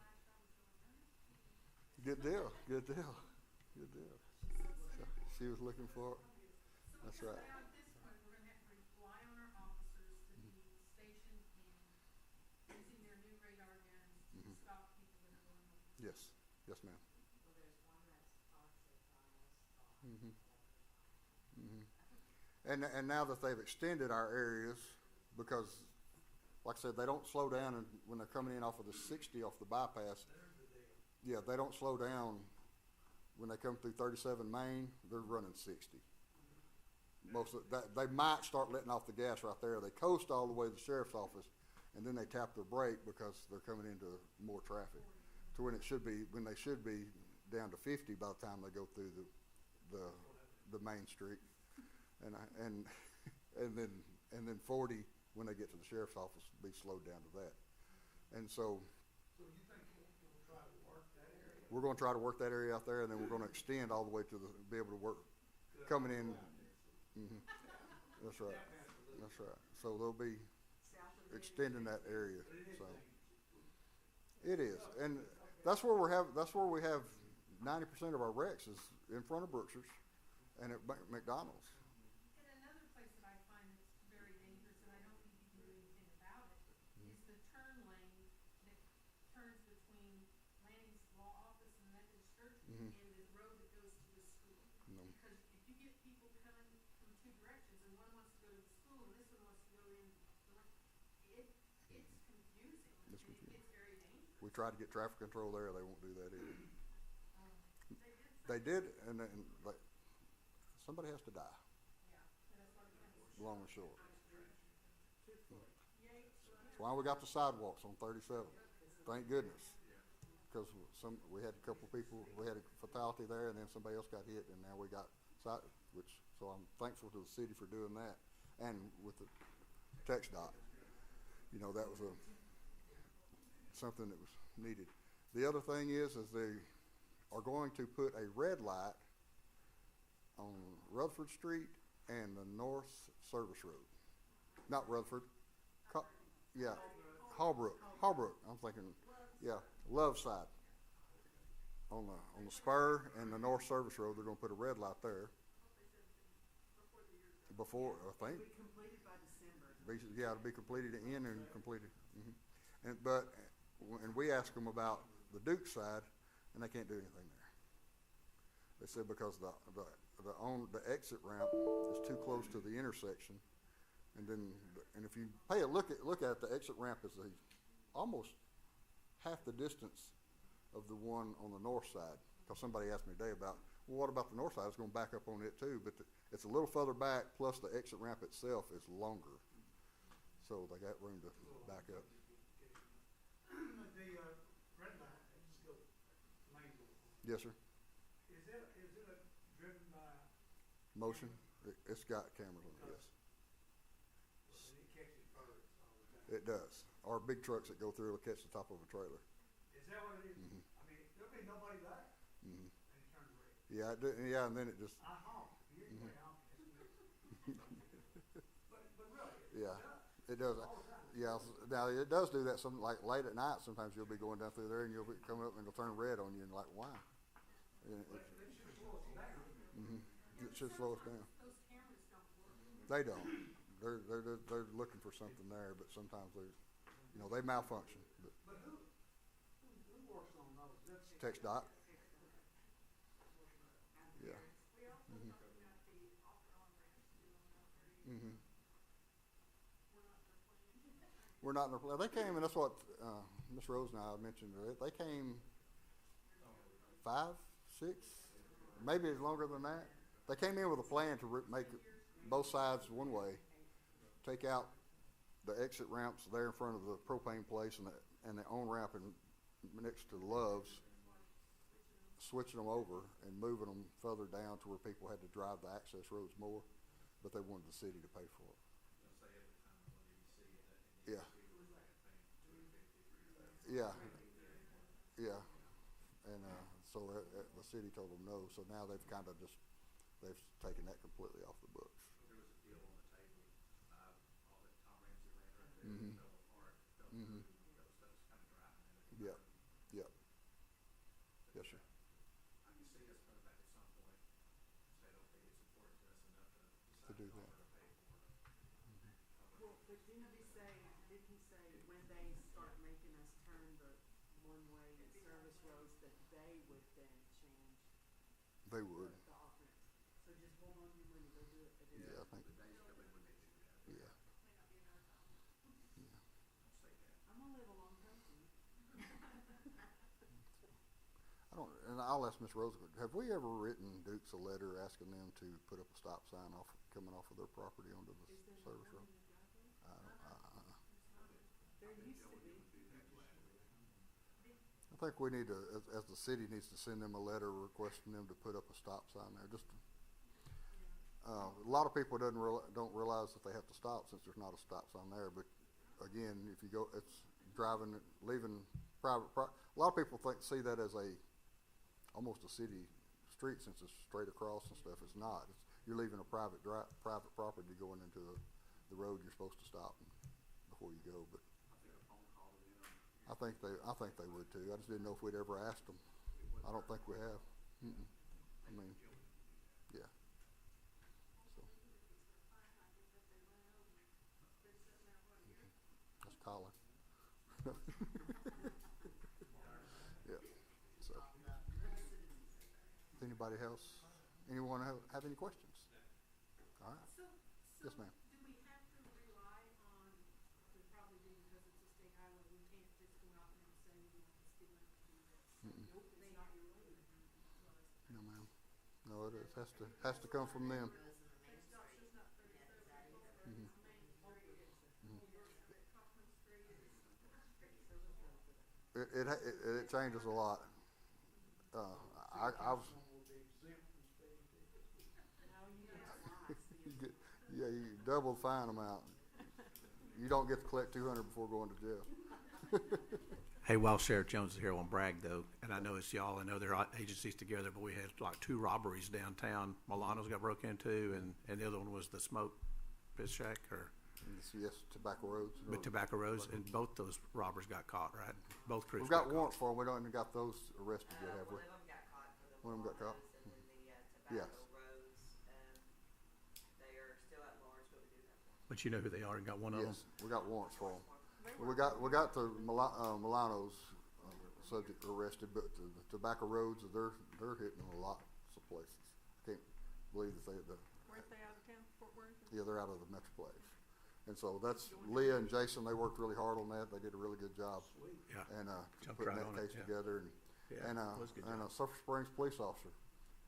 Good deal, good deal, good deal. She was looking for it. That's right. Now, at this point, we're gonna have to rely on our officers to be stationed and using their new radar guns to stop people that are going over. Yes, yes, ma'am. Mm-hmm. Mm-hmm. And now that they've extended our areas, because, like I said, they don't slow down when they're coming in off of the 60 off the bypass. Yeah, they don't slow down when they come through 37 Main. They're running 60. Most of that, they might start letting off the gas right there. They coast all the way to the sheriff's office, and then they tap their brake because they're coming into more traffic. To when they should be down to 50 by the time they go through the main street, and then 40 when they get to the sheriff's office be slowed down to that. And so So you think you'll try to work that area? we're going to try to work that area out there, and then we're going to extend all the way to be able to work coming in. Mm-hmm. That's right. That's right. So they'll be extending that area. So it is, and that's where we have 90% of our wrecks is in front of Brookshire's and at McDonald's. And another place that I find that's very dangerous, and I don't think you can do anything about it, is the turn lane that turns between Lanning's Law Office and Methodist Church Mhm. and the road that goes to the school. No. Because if you get people coming from two directions, and one wants to go to the school and this one wants to go in, it's confusing. It's confusing. It's very dangerous. We tried to get traffic control there; they won't do that either. They did, and like, somebody has to die. Long and short. That's why we got the sidewalks on 37. thank goodness. Because we had a couple people, we had a fatality there, and then somebody else got hit, and now we got so I'm thankful to the city for doing that, and with the text dot. You know, that was something that was needed. The other thing is they are going to put a red light on Rutherford Street and the North Service Road. Not Rutherford. Hallbrook. I'm thinking, Love side. On the spur and the North Service Road, they're going to put a red light there. Before, I think. It'll be completed by December. It'll be completed in and completed. And we asked them about the Duke side, and they can't do anything there. They said because the exit ramp is too close to the intersection, and if you look at it, the exit ramp is almost half the distance of the one on the north side. Because somebody asked me today about, well, what about the north side? It's going to back up on it too, but it's a little further back. Plus, the exit ramp itself is longer, so they got room to back up. The red light, just go manual. Yes, sir. Is it driven by? Motion. It's got cameras on it. Yes. It catches birds all the time. It does. Our big trucks that go through will catch the top of a trailer. Is that what it is? Mhm. I mean, there'll be nobody there, Mm-hmm. and it turns red. Yeah, and then it just. I honk. You hear me honk. But really, Yeah, it does. Yeah, now it does do that. Some like late at night. Sometimes you'll be going down through there, and you'll be coming up, and it'll turn red on you, and like, why? And it should slow us down. It should slow us down. Those cameras don't work. They don't. They're looking for something there, but sometimes they malfunction. But who works on those? That's Text dot. Yeah. We also talked about the off-on ramps too on L30. We're not in their plan. They came, and that's what Ms. Rose and I mentioned. They came 5, 6, maybe longer than that. They came in with a plan to make both sides one way, take out the exit ramps there in front of the propane place and the on ramp next to the Loves, switching them over and moving them further down to where people had to drive the access roads more, but they wanted the city to pay for it. Yeah. Yeah. And so the city told them no, so now they've they've taken that completely off the books. There was a deal on the table, all that Tom Ramsey ran right there, Mhm. fell apart, fell Mhm. through, that was kind of driving it. Yep. Yes, sir. I can see us coming back at some point, say, okay, it's important to us enough to To do decide that. to pay for it. Well, but didn't he say when they start making us turn the one-way service roads that they would then change They would. the off-ramps? So just hold on to your money, go do it. Yeah, I think. The days coming when they do that. Yeah. I'm gonna live a long time for you. And I'll ask Ms. Rose, have we ever written Dukes a letter asking them to put up a stop sign coming off of their property onto the service road? There used to be. I think we need to, as the city needs to send them a letter requesting them to put up a stop sign there. A lot of people don't realize that they have to stop since there's not a stop sign there. But again, if you go, it's leaving private. A lot of people see that as almost a city street since it's straight across and stuff. It's not. You're leaving a private property going into the road you're supposed to stop before you go. But I think they would too. I just didn't know if we'd ever asked them. I don't think we have. I mean, yeah. So. That's Colin. Yeah. So. Anybody else? Anyone have any questions? All right. Yes, ma'am. Do we have to rely on, we probably do because it's a state highway, we can't just go out and say we want the speed limit to do this. Nope, it's not your road. No, ma'am. No, it has to come from them. Mhm. It changes a lot. I was. Yeah, you double the fine amount. You don't get to collect 200 before going to jail. Hey, while Sheriff Jones is here, I want to brag though, and I know it's y'all, I know they're agencies together, but we had like 2 robberies downtown. Milano's got broke into, and the other one was the Smoke Fish Shack, or Yes, Tobacco Roads. but Tobacco Rose, and both those robbers got caught, right? Both crews We've got caught. warrants for them. We don't even got those arrested yet, have we? One of them got caught for the One of them got caught? Milano's, and then the Yes. Tobacco Roads, they are still at large, but we do have one. But you know who they are, and got one of them. Yes, we got warrants for them. We got the Milano's subject arrested, but the Tobacco Roads, they're hitting a lot of places. Can't believe that Weren't they out of town, Fort Worth? yeah, they're out of the Metroplex. And so that's Leah and Jason, they worked really hard on that. They did a really good job. Yeah. And, Jumped putting right that on it, case yeah. together Yeah, and it was a good a job. Sulphur Springs police officer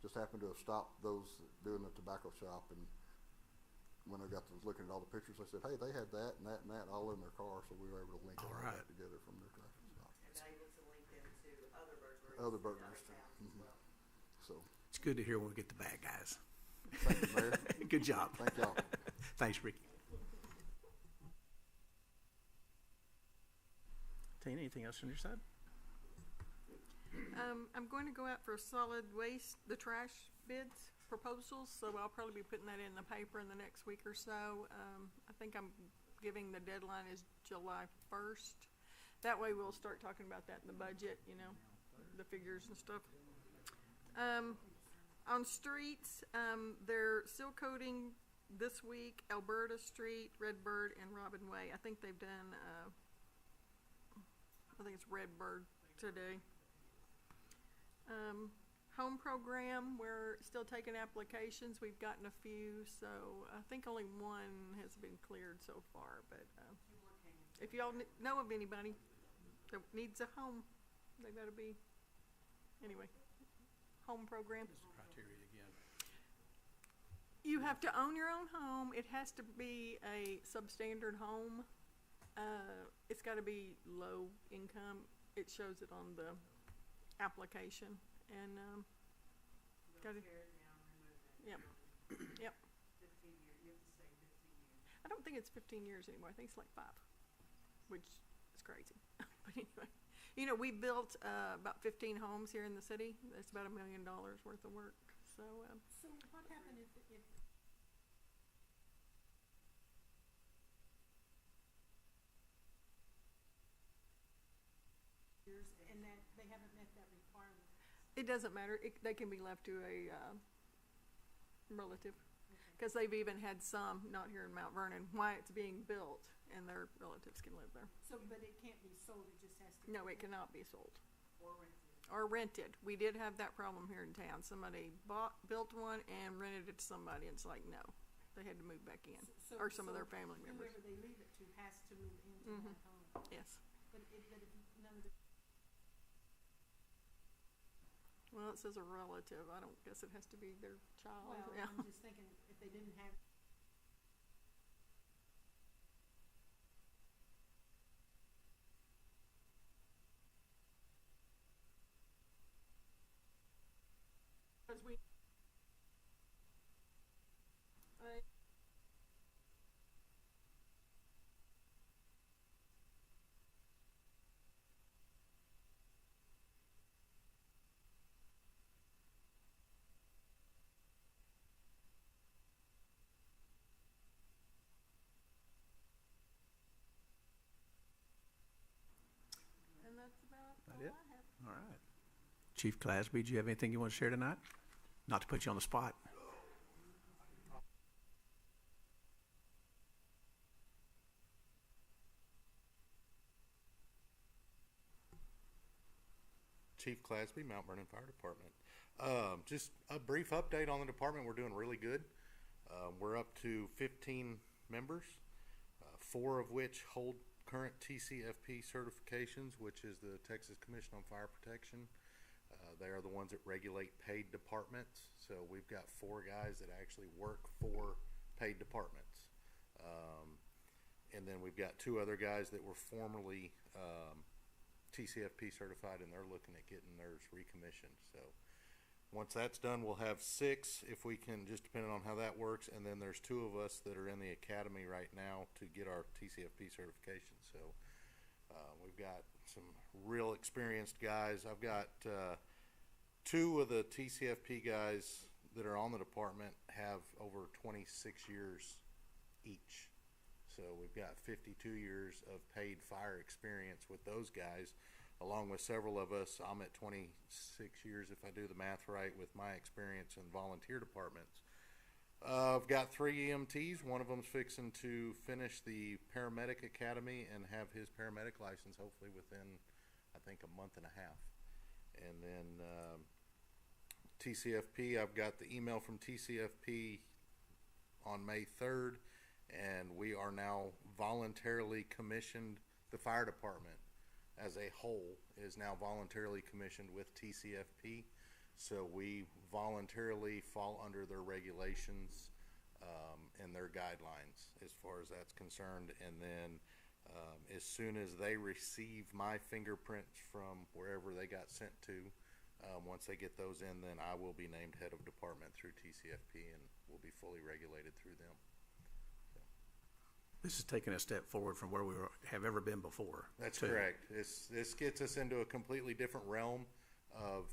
just happened to have stopped those doing the tobacco shop, and when they got to looking at all the pictures, they said, hey, they had that and that and that all in their car, so we were able to link all All that right. together from their traffic stop. And been able to link them to other burglaries. Other in burglaries, towns as mhm. well. So, It's good to hear when we get the bad guys. thank you, Mayor. Good job. Thank y'all. Thanks, Ricky. Tina, anything else on your side? I'm going to go out for solid waste, the trash bids proposals, so I'll probably be putting that in the paper in the next week or so. I think I'm giving the deadline is July 1st. That way we'll start talking about that in the budget, you know, the figures and stuff. On streets, they're seal coating this week, Alberta Street, Redbird, and Robin Way. I think they've done, I think it's Redbird today. Home program, we're still taking applications. We've gotten a few, so I think only one has been cleared so far, but, if y'all know of anybody that needs a home, they gotta be, anyway, home program. Criteria again. You have to own your own home. It has to be a substandard home. It's gotta be low income. It shows it on the application, and, gotta, yep, yep. 15 years, you have to stay 15 years. I don't think it's 15 years anymore. I think it's like 5, which is crazy. But anyway, you know, we built about 15 homes here in the city. That's about $1 million worth of work. So, So what happened if years and that they haven't met that requirement? it doesn't matter. They can be left to a relative, because they've even had some, not here in Mount Vernon, why it's being built, and their relatives can live there. So, but it can't be sold, it just has to. No, it cannot be sold. Or rented. Or rented. We did have that problem here in town. Somebody built one and rented it to somebody, and it's like, no, they had to move back in, So- or some of so their family members. Whoever they leave it to has to move into Mhm. that home. Yes. But if none of the. Well, it says a relative. I don't guess it has to be their child. Well, Yeah. I'm just thinking if they didn't have. Because we. And that's about That all it? I have. All right. Chief Clasby, do you have anything you want to share tonight? Not to put you on the spot. Chief Clasby, Mount Vernon Fire Department. Just a brief update on the department. We're doing really good. We're up to 15 members, 4 of which hold current TCFP certifications, which is the Texas Commission on Fire Protection. They are the ones that regulate paid departments. So we've got 4 guys that actually work for paid departments. And then we've got 2 other guys that were formerly TCFP certified, and they're looking at getting theirs recommissioned. So once that's done, we'll have 6 if we can, just depending on how that works. And then there's 2 of us that are in the academy right now to get our TCFP certification. So we've got some real experienced guys. I've got 2 of the TCFP guys that are on the department have over 26 years each. So we've got 52 years of paid fire experience with those guys, along with several of us. I'm at 26 years, if I do the math right, with my experience in volunteer departments. I've got 3 EMTs. One of them's fixing to finish the paramedic academy and have his paramedic license hopefully within, I think, a month and a half. And then TCFP, I've got the email from TCFP on May 3rd, and we are now voluntarily commissioned. The fire department as a whole is now voluntarily commissioned with TCFP. So we voluntarily fall under their regulations and their guidelines as far as that's concerned. And then as soon as they receive my fingerprints from wherever they got sent to, once they get those in, then I will be named head of department through TCFP and will be fully regulated through them. This is taking a step forward from where we have ever been before. That's too. correct. This gets us into a completely different realm of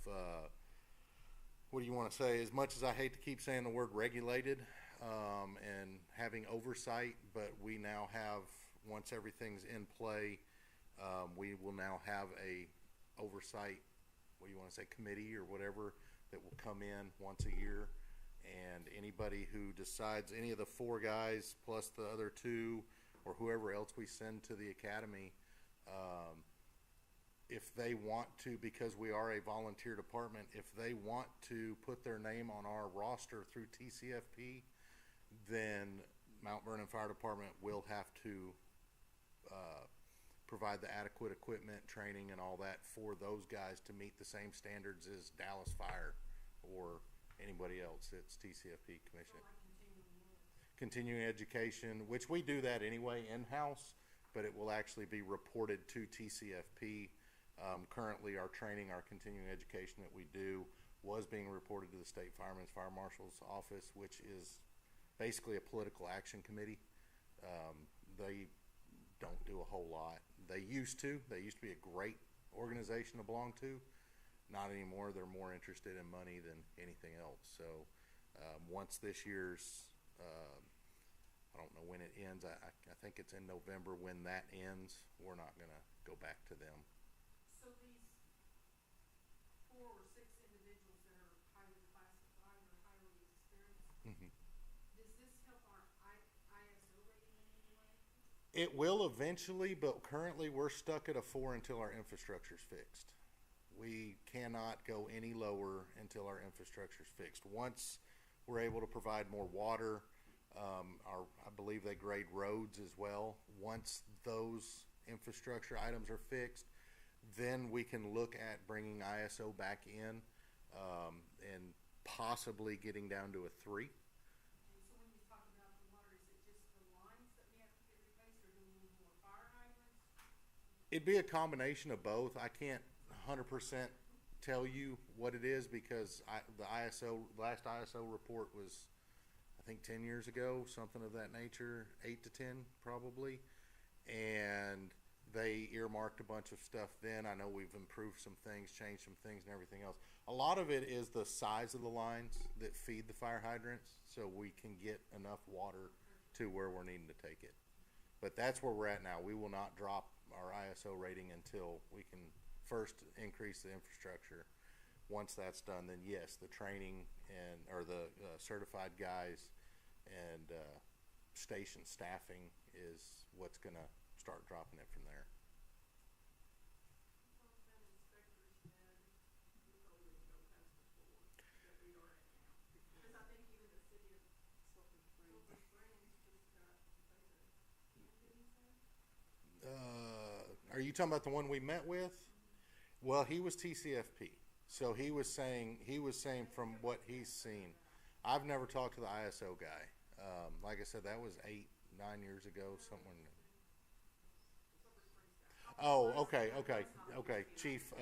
what do you want to say? As much as I hate to keep saying the word regulated and having oversight, but we now have, once everything's in play, we will now have a oversight, what do you want to say, committee or whatever, that will come in once a year. And anybody who decides, any of the 4 guys plus the other 2 or whoever else we send to the academy, if they want to, because we are a volunteer department, if they want to put their name on our roster through TCFP, then Mount Vernon Fire Department will have to provide the adequate equipment, training, and all that for those guys to meet the same standards as Dallas Fire or anybody else that's TCFP commissioned. Continuing education, which we do that anyway in-house, but it will actually be reported to TCFP. Currently, our training, our continuing education that we do was being reported to the State Fireman's Fire Marshal's office, which is basically a political action committee. They don't do a whole lot. They used to. They used to be a great organization to belong to. Not anymore. They're more interested in money than anything else. So once this year's, I don't know when it ends. I think it's in November when that ends. We're not going to go back to them. So these 4 or 6 individuals that are highly classified or highly experienced, does this help our ISO rating in any way? It will eventually, but currently we're stuck at a 4 until our infrastructure's fixed. We cannot go any lower until our infrastructure is fixed. Once we're able to provide more water, I believe they grade roads as well. Once those infrastructure items are fixed, then we can look at bringing ISO back in and possibly getting down to a 3. And so when you talk about the water, is it just the lines that we have to get replaced, or do we need more fire hydrants? It'd be a combination of both. I can't 100% tell you what it is because the last ISO report was, I think, 10 years ago, something of that nature, 8 to 10 probably, and they earmarked a bunch of stuff then. I know we've improved some things, changed some things and everything else. A lot of it is the size of the lines that feed the fire hydrants so we can get enough water to where we're needing to take it. But that's where we're at now. We will not drop our ISO rating until we can first increase the infrastructure. Once that's done, then yes, the training or the certified guys and station staffing is what's going to start dropping it from there. Are you talking about the one we met with? Well, he was TCFP, so he was saying from what he's seen. I've never talked to the ISO guy. Like I said, that was 8-9 years ago, something. Oh, okay. Chief,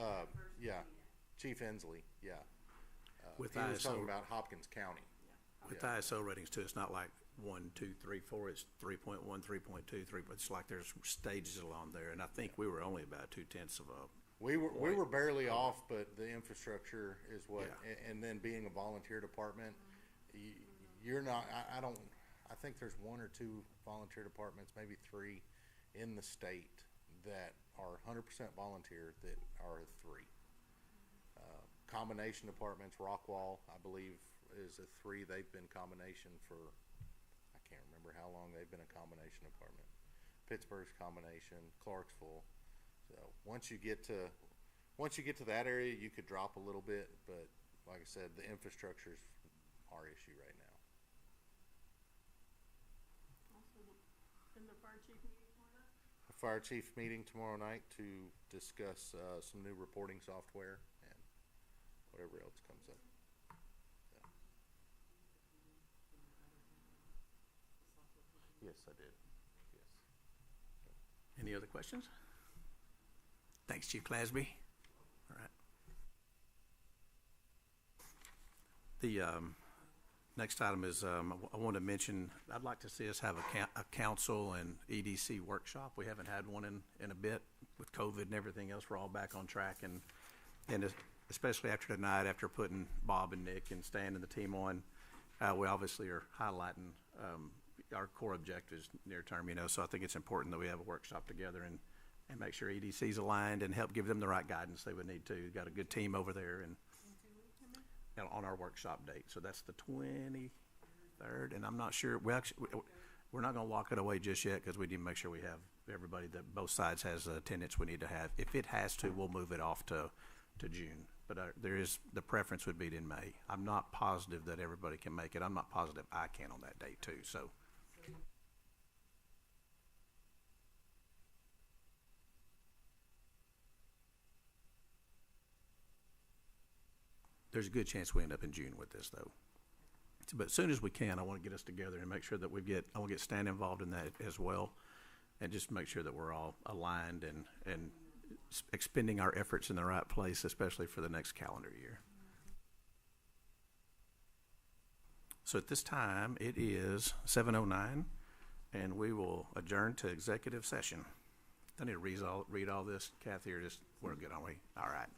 yeah, Chief Inslee, yeah. With He was ISO. talking about Hopkins County. With ISO ratings too, it's not like 1, 2, 3, 4, it's 3.1, 3.2, 3, it's like there's stages along there, and I think we were only about 2/10 of a. We were barely off, but the infrastructure is what, Yeah. and then being a volunteer department, you're not, I think there's 1 or 2 volunteer departments, maybe 3 in the state that are 100% volunteer that are 3. Combination departments, Rockwall, I believe, is a 3. They've been combination for, I can't remember how long they've been a combination department. Pittsburgh's combination, Clarksville. So once you get to that area, you could drop a little bit, but like I said, the infrastructure's our issue right now. And the fire chief meeting tomorrow night? A fire chief meeting tomorrow night to discuss some new reporting software and whatever else comes up. Yeah. Yes, I did. Yes. Any other questions? Thanks, Chief Clasby. All right. The next item is I want to mention I'd like to see us have a council and EDC workshop. We haven't had one in a bit with COVID and everything else. We're all back on track, and especially after tonight, after putting Bob and Nick and Stan and the team on, we obviously are highlighting our core objectives near term. So I think it's important that we have a workshop together and make sure EDC's aligned and help give them the right guidance they would need to. We've got a good team over there and on our workshop date. So that's the 23rd, and I'm not sure, we're not going to lock it away just yet because we need to make sure we have everybody that both sides has the attendance we need to have. If it has to, we'll move it off to June. But the preference would be in May. I'm not positive that everybody can make it. I'm not positive I can on that date too. So. There's a good chance we end up in June with this, though. But as soon as we can, I want to get us together and make sure that I want to get Stan involved in that as well, and just make sure that we're all aligned and expending our efforts in the right place, especially for the next calendar year. So at this time, it is 7:09, and we will adjourn to executive session. I need to read all this, Kathy, or just we're good, aren't we? All right.